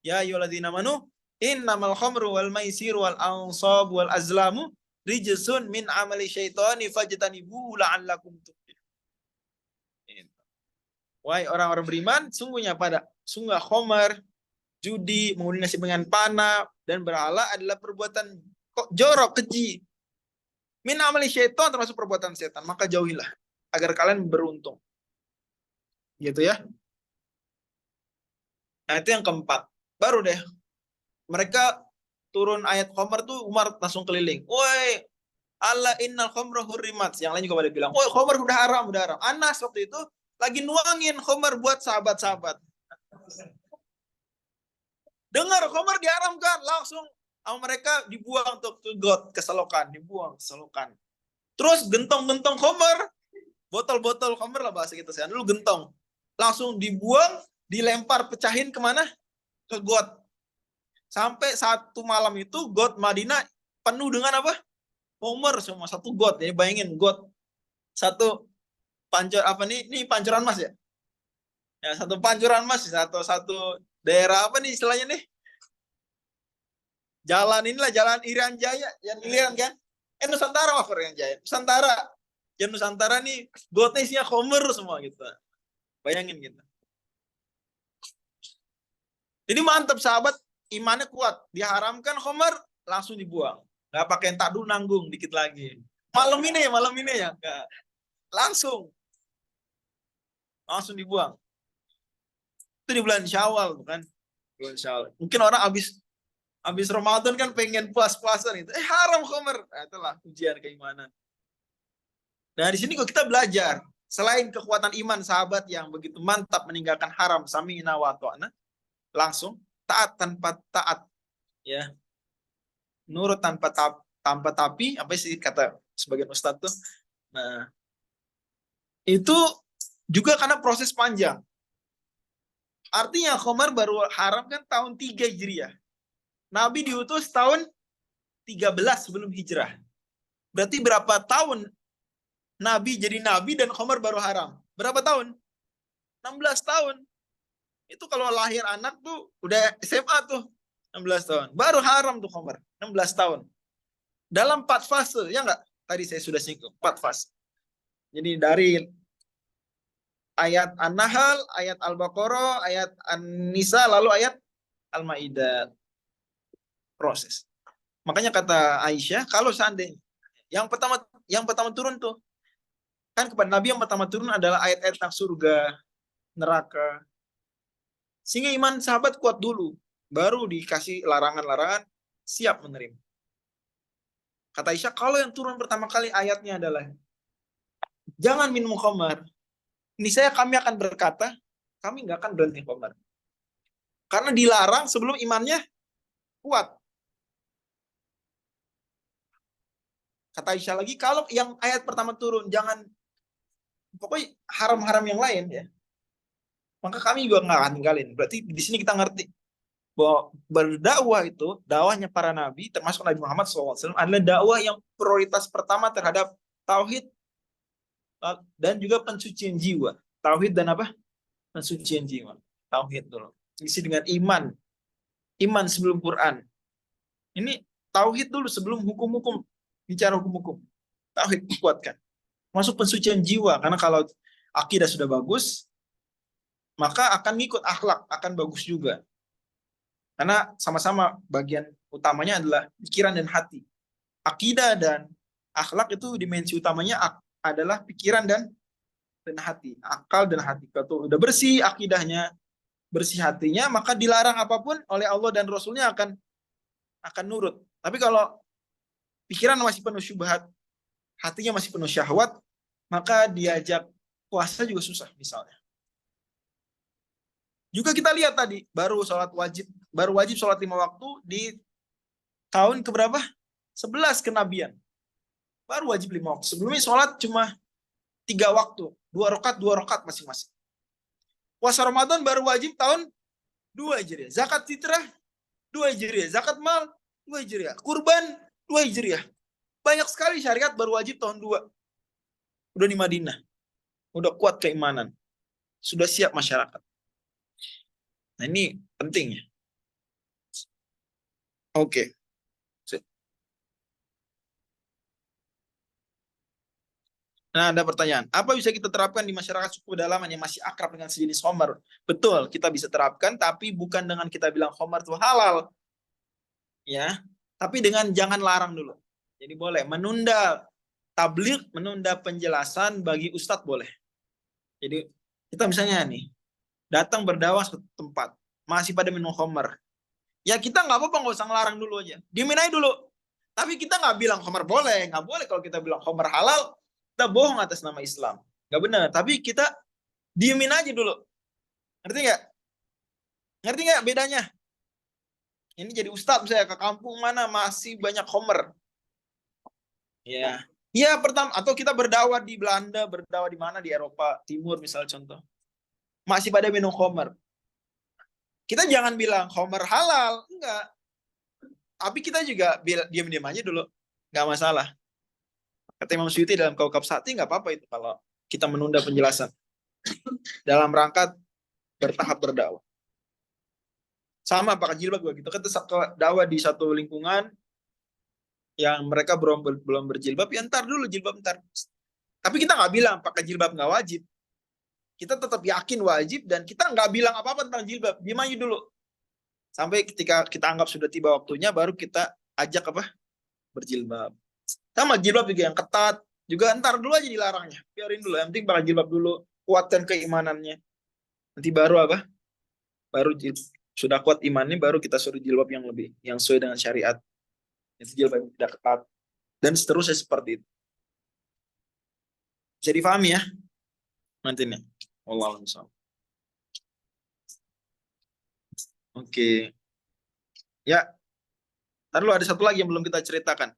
[SPEAKER 1] Ya ayyuhalladzina amanu innamal khamru wal maisiru wal ansab wal azlamu rijsun min amali syaitani fajtanibuhu la'allakum tuflihun. Wahai orang-orang beriman, sungguh khamar, judi, mengundi nasib dengan panah, dan berhala adalah perbuatan jorok, keji. Min amali syaitan, termasuk perbuatan setan. Maka jauhilah, agar kalian beruntung. Gitu ya. Nah, itu yang keempat. Baru deh, mereka turun ayat khamar tuh, Umar langsung keliling. Woi, Allah innal khamra hurrimat. Yang lain juga pada bilang, woi khamar udah haram, udah haram. Anas waktu itu lagi nuangin khamar buat sahabat-sahabat. Dengar khamar diharamkan, langsung sama mereka dibuang ke got, ke selokan, dibuang ke selokan. Terus gentong-gentong khamar, botol-botol khamar lah bahasa kita sekarang dulu, gentong. Langsung dibuang, dilempar, pecahin kemana? Ke got. Sampai satu malam itu got Madinah penuh dengan apa? Khamar semua, satu got. Jadi bayangin got satu pancur apa nih? Ini pancuran emas ya? Ya, satu pancuran emas, satu daerah apa nih istilahnya nih? Jalan inilah jalan Irian Jaya, yang Irian kan? Nusantara apa Irian Jaya? Nusantara. Yang Nusantara nih gotnya isinya Homer semua gitu. Bayangin gitu. Jadi mantap sahabat, imannya kuat. Diharamkan Homer langsung dibuang. Nggak pakai tak dulu nanggung dikit lagi. Malam ini ya. Nggak. Langsung dibuang. Itu di bulan Syawal bukan? Bulan Syawal. Mungkin orang habis Ramadan kan pengen puas-puasan itu. Haram Homer. Nah, itulah ujian keimanan. Nah, di sini kok kita belajar selain kekuatan iman sahabat yang begitu mantap meninggalkan haram sami'na wa ta'na, langsung taat tanpa taat, ya. Nurut tanpa tapi, apa sih kata sebagian ustadz tuh. Nah, itu juga karena proses panjang. Artinya Khomar baru haram kan tahun 3 Hijriah. Nabi diutus tahun 13 sebelum hijrah. Berarti berapa tahun Nabi jadi nabi dan Khomar baru haram? Berapa tahun? 16 tahun. Itu kalau lahir anak tuh udah SMA tuh. 16 tahun. Baru haram tuh Khomar. 16 tahun. Dalam 4 fase, ya enggak? Tadi saya sudah singgung, 4 fase. Jadi dari ayat An-Nahl, ayat Al-Baqarah, ayat An-Nisa, lalu ayat Al-Maidah. Proses. Makanya kata Aisyah, kalau seandainya yang pertama turun tuh kan kepada Nabi, yang pertama turun adalah ayat-ayat tentang surga, neraka. Sehingga iman sahabat kuat dulu, baru dikasih larangan-larangan, siap menerima. Kata Aisyah, kalau yang turun pertama kali ayatnya adalah jangan minum khamar, niscaya kami akan berkata, kami nggak akan berhenti khamar. Karena dilarang sebelum imannya kuat. Kata Aisyah lagi, kalau yang ayat pertama turun, jangan, pokoknya haram-haram yang lain ya, maka kami juga nggak akan tinggalin. Berarti di sini kita ngerti bahwa berdakwah itu, dakwahnya para nabi, termasuk Nabi Muhammad SAW, adalah dakwah yang prioritas pertama terhadap tauhid dan juga pensucian jiwa. Tauhid dan apa? Pensucian jiwa. Tauhid dulu. Isi dengan iman. Iman sebelum Quran. Ini tauhid dulu sebelum hukum-hukum. Bicara hukum-hukum. Tauhid dikuatkan. Masuk pensucian jiwa. Karena kalau akidah sudah bagus, maka akan ngikut akhlak. Akan bagus juga. Karena sama-sama bagian utamanya adalah pikiran dan hati. Akidah dan akhlak itu dimensi utamanya adalah pikiran dan hati. Akal dan hati. Kalau udah bersih akidahnya, bersih hatinya, maka dilarang apapun oleh Allah dan Rasulnya akan nurut. Tapi kalau pikiran masih penuh syubhat, hatinya masih penuh syahwat, maka diajak puasa juga susah misalnya. Juga kita lihat tadi, baru wajib sholat 5 waktu di tahun keberapa? 11 kenabian. Baru wajib 5 waktu. Sebelumnya sholat cuma 3 waktu. 2 rakaat masing-masing. Puasa Ramadan baru wajib tahun 2 Hijriah. Zakat fitrah 2 Hijriah. Zakat mal 2 Hijriah. Kurban 2 Hijriah. Banyak sekali syariat baru wajib tahun 2. Udah di Madinah. Udah kuat keimanan. Sudah siap masyarakat. Nah ini penting ya. Oke. Nah, ada pertanyaan. Apa bisa kita terapkan di masyarakat suku pedalaman yang masih akrab dengan sejenis khamar? Betul, kita bisa terapkan, tapi bukan dengan kita bilang khamar itu halal. Ya, tapi dengan jangan larang dulu. Jadi boleh menunda tabligh, menunda penjelasan bagi ustadz boleh. Jadi kita misalnya nih, datang berdakwah ke tempat, masih pada minum khamar. Ya kita nggak apa-apa, nggak usah ngelarang dulu aja. Diemin aja dulu. Tapi kita nggak bilang khamar boleh. Nggak boleh kalau kita bilang khamar halal, kita bohong atas nama Islam. Nggak benar. Tapi kita diemin aja dulu. Ngerti nggak? Ngerti nggak bedanya? Ini jadi ustadz saya ke kampung mana masih banyak khamar. Ya. Ya pertama, atau kita berdakwah di Belanda, berdakwah di mana, di Eropa Timur misal contoh. Masih pada minum khamar. Kita jangan bilang khamar halal, enggak. Tapi kita juga diam-diam aja dulu. Enggak masalah. Kata Imam Suyuti dalam Kaukab Sati, enggak apa-apa itu kalau kita menunda penjelasan. Dalam rangka bertahap berdakwah. Sama pakai jilbab juga gitu. Kita dakwah di satu lingkungan yang mereka belum berjilbab, ya ntar dulu jilbab ntar. Tapi kita nggak bilang pakai jilbab nggak wajib. Kita tetap yakin wajib dan kita nggak bilang apa-apa tentang jilbab. Diam aja dulu. Sampai ketika kita anggap sudah tiba waktunya, baru kita ajak apa? Berjilbab. Sama jilbab juga yang ketat. Juga ntar dulu aja dilarangnya. Biarin dulu. Yang penting pakai jilbab dulu. Kuatkan keimanannya. Nanti baru apa? Baru sudah kuat imannya, baru kita suruh jilbab yang sesuai dengan syariat. Itu jilbab yang tidak ketat. Dan seterusnya seperti itu. Bisa difahami ya? Nanti nih. Wallahualam. Oke. Ya, lalu ada satu lagi yang belum kita ceritakan.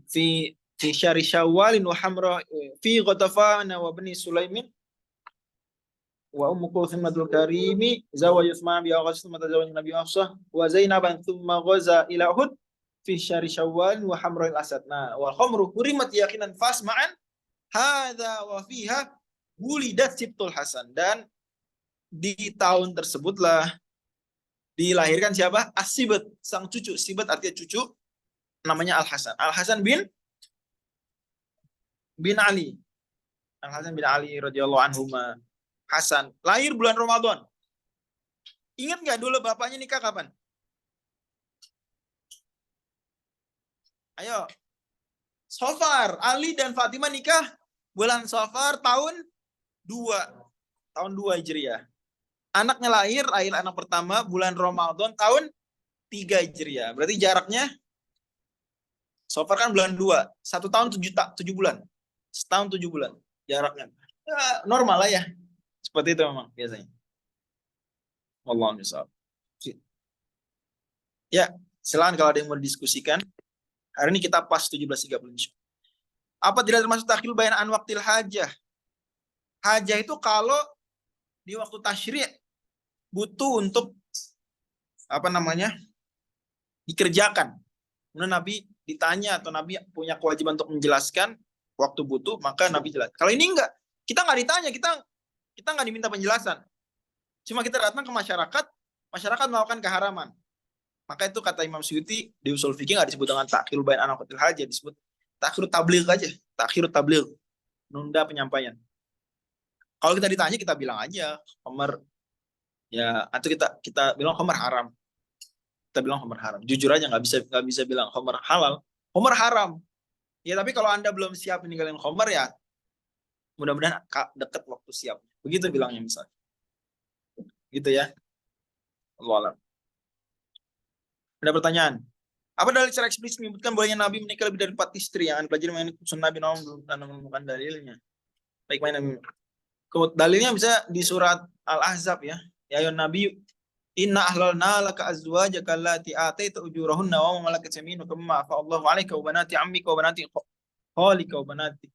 [SPEAKER 1] Fi syari syawalin wa hamra fi Ghatafan wa bani Sulaimin wa ummu Kulthum madul karimi zawaj Utsman bi Aghas thumma tazawwaj Nabi Hafsah wa Zainaban thumma ghaza ila Uhud fi syari syawal wa hamra al-asad. Nah, wal khamru hurimat yaqinan fasma'an hadza wa fiha wulidat Sibtul Hasan. Dan di tahun tersebutlah dilahirkan siapa? As-Sibt, sang cucu. Sibt artinya cucu, namanya Al-Hasan. Al-Hasan bin Ali. Al-Hasan bin Ali radhiyallahu anhuma. Hasan lahir bulan Ramadan. Ingat nggak dulu bapaknya nikah kapan? Ayo. Safar. Ali dan Fatimah nikah bulan Safar tahun 2. Tahun 2 Hijriah. Anaknya lahir anak pertama bulan Ramadan tahun 3 Hijriah. Berarti jaraknya Safar kan bulan 2. 1 tahun 7 bulan. Setahun 7 bulan jaraknya. Ya, normal lah ya. Seperti itu memang biasanya. Wallahu a'lam. Ya, silakan kalau ada yang mau didiskusikan. Hari ini kita pas 17.30. Apa tidak termasuk takhil bayan an waqtil hajah? Hajah itu kalau di waktu tasyri' butuh untuk apa namanya? Dikerjakan. Kemudian Nabi ditanya atau Nabi punya kewajiban untuk menjelaskan waktu butuh, maka Nabi jelas. Kalau ini enggak, kita nggak ditanya, kita nggak diminta penjelasan. Cuma kita datang ke masyarakat melakukan keharaman. Maka itu kata Imam Suyuti di usul fikih nggak disebut dengan takhir bayan an waqtil hajah, disebut takhir tabligh aja, takhir tabligh, nunda penyampaian. Kalau kita ditanya kita bilang aja khamar ya, atau kita bilang khamar haram. Kita bilang khamar haram. Jujur aja nggak bisa bilang khamar halal, khamar haram. Ya tapi kalau Anda belum siap meninggalin khamar ya mudah-mudahan dekat waktu siap. Begitu bilangnya misalnya. Gitu ya. Wallahu a'lam. Ada pertanyaan? Apa dalil secara eksplisit menyebutkan bolehnya Nabi menikah lebih dari 4 istri? Yang pelajari mengenai sunnah Nabi belum menemukan dalilnya. Baik, dalilnya bisa di surat Al-Ahzab ya. Ya ayuhan Nabi, inna ahlalna laka azwajaka allati ataita ujurahunna wa ma malakat yaminuka mimma afa Allahu 'alaika wa banati 'ammika wa banati khalika wa banati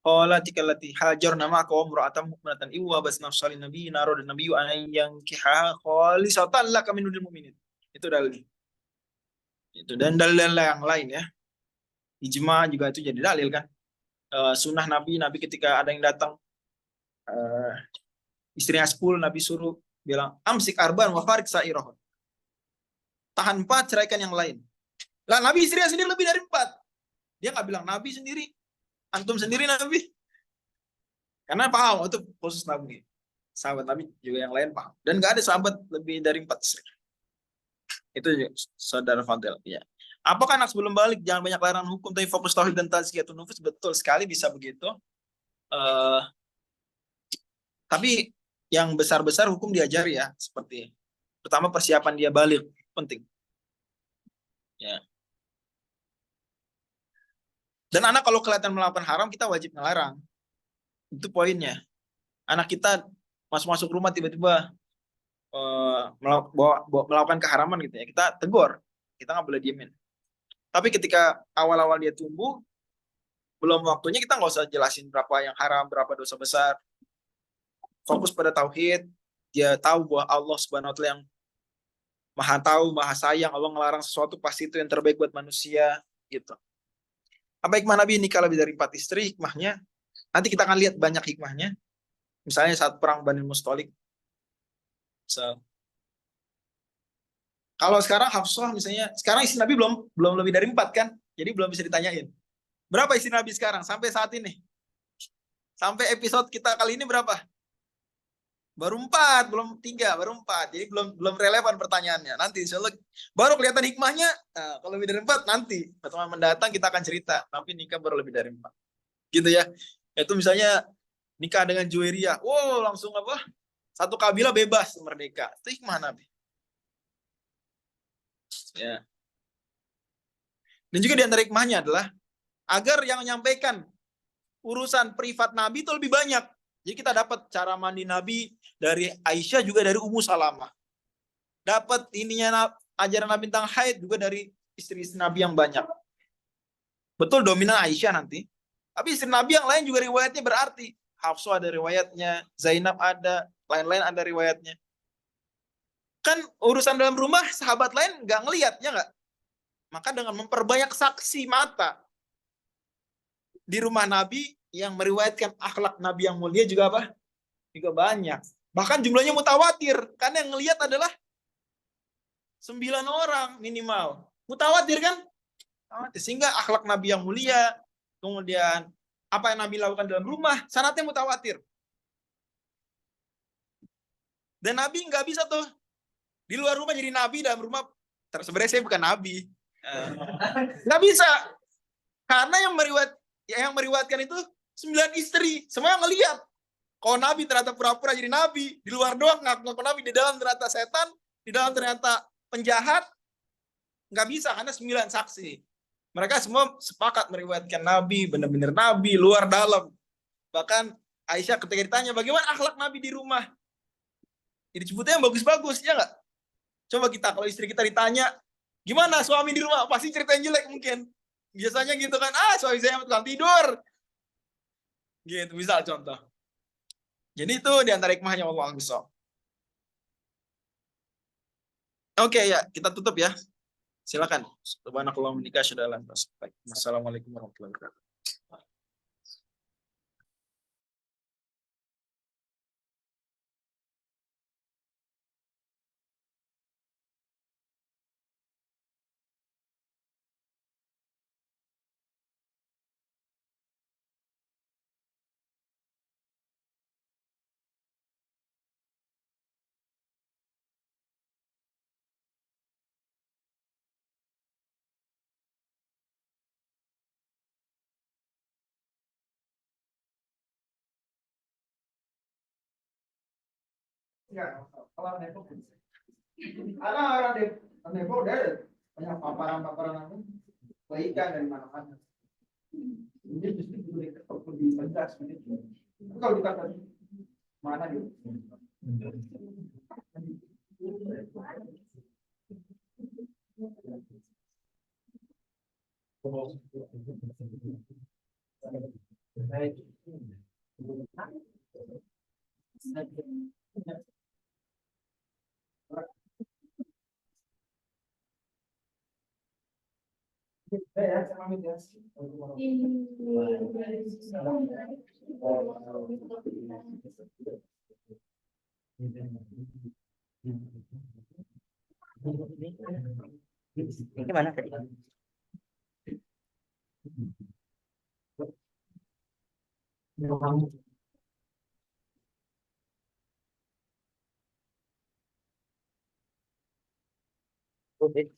[SPEAKER 1] khalatika allati hajarna ma'aka wa imra'atan mu'minatan iwa bas nafsal nabi naro dan nabiyyu an yankiha khalisatan laka min dunil mu'minin. Itu dalil. Itu dan dalil yang lain ya. Ijma juga itu jadi dalil kan. Sunnah Nabi ketika ada yang datang istrinya 10, Nabi suruh bilang amsik arban wa farik sa'irahun. Tahan 4, ceraikan yang lain. Lah Nabi istrinya sendiri lebih dari 4. Dia nggak bilang Nabi sendiri, antum sendiri Nabi. Karena paham itu khusus Nabi. Sahabat Nabi juga yang lain paham. Dan nggak ada sahabat lebih dari 4 istri. Itu saudara Fadil ya. Apakah anak sebelum balik jangan banyak larangan hukum tapi fokus tauhid dan tazkiyatun nufus? Betul sekali bisa begitu. Tapi yang besar-besar hukum diajari ya, seperti pertama persiapan dia balik penting. Ya. Dan anak kalau kelihatan melakukan haram kita wajib melarang. Itu poinnya. Anak kita masuk rumah tiba-tiba melakukan keharaman gitu ya, kita tegur, kita nggak boleh diemin. Tapi ketika awal-awal dia tumbuh, belum waktunya, kita nggak usah jelasin berapa yang haram, berapa dosa besar. Fokus pada tauhid, dia tahu bahwa Allah Subhanahu wa taala yang Maha tahu, Maha sayang, Allah ngelarang sesuatu pasti itu yang terbaik buat manusia, gitu. Apa hikmah Nabi nikah lebih dari 4 istri? Hikmahnya, nanti kita akan lihat banyak hikmahnya. Misalnya saat perang Bani Mustalik, So, kalau sekarang Hafsah misalnya, sekarang istri Nabi belum lebih dari 4 kan? Jadi belum bisa ditanyain. Berapa istri Nabi sekarang sampai saat ini? Sampai episode kita kali ini berapa? Baru 4, belum 3, baru 4. Jadi belum relevan pertanyaannya. Nanti insya Allah baru kelihatan hikmahnya. Nah, kalau lebih dari 4 nanti pertemuan mendatang kita akan cerita. Tapi nikah baru lebih dari 4. Gitu ya. Itu misalnya nikah dengan Juwairiyah. Wow, langsung apa? Satu kabilah bebas merdeka. Itu hikmah Nabi. Ya. Dan juga di antara hikmahnya adalah agar yang menyampaikan urusan privat Nabi itu lebih banyak. Jadi kita dapat cara mandi Nabi dari Aisyah, juga dari Ummu Salamah. Dapat ininya ajaran Nabi tentang haid juga dari istri-istri Nabi yang banyak. Betul dominan Aisyah nanti. Tapi istri Nabi yang lain juga riwayatnya berarti. Hafsah ada riwayatnya, Zainab ada, lain-lain ada riwayatnya. Kan urusan dalam rumah sahabat lain nggak ngelihat, ya nggak? Maka dengan memperbanyak saksi mata di rumah Nabi yang meriwayatkan akhlak Nabi yang mulia juga apa? Juga banyak. Bahkan jumlahnya mutawatir. Karena yang ngelihat adalah 9 orang minimal. Mutawatir kan? Sehingga akhlak Nabi yang mulia, kemudian apa yang Nabi lakukan dalam rumah, sanatnya mutawatir. Dan Nabi nggak bisa tuh di luar rumah jadi Nabi, dalam rumah sebenarnya saya bukan Nabi. Nggak bisa. Karena yang meriwayatkan itu 9 istri. Semua yang ngelihat. Kalau Nabi ternyata pura-pura jadi Nabi, di luar doang ngaku-ngaku Nabi, di dalam ternyata setan, di dalam ternyata penjahat, nggak bisa karena 9 saksi. Mereka semua sepakat meriwayatkan Nabi, benar-benar Nabi, luar dalam. Bahkan Aisyah ketika ditanya, bagaimana akhlak Nabi di rumah? Jadi sebutnya yang bagus-bagus, ya nggak? Coba kita, kalau istri kita ditanya, gimana suami di rumah? Pasti cerita yang jelek mungkin. Biasanya gitu kan, suami saya tukang tidur. Gitu, misal contoh. Jadi itu diantara hikmahnya Allah Al-Bisawab. Oke ya, kita tutup ya. Silakan. Subhanakallahumma wa bihamdika. Assalamualaikum warahmatullahi wabarakatuh.
[SPEAKER 2] Enggak, kalau Depok. Karena orang Depok udah banyak paparan-paparan aku kebaikan dari mana-mana. Ini justru lebih tegas begitu. Tapi kalau kita mana gitu? Ya, saya pamit ya.
[SPEAKER 3] Ini mana tadi? Oke.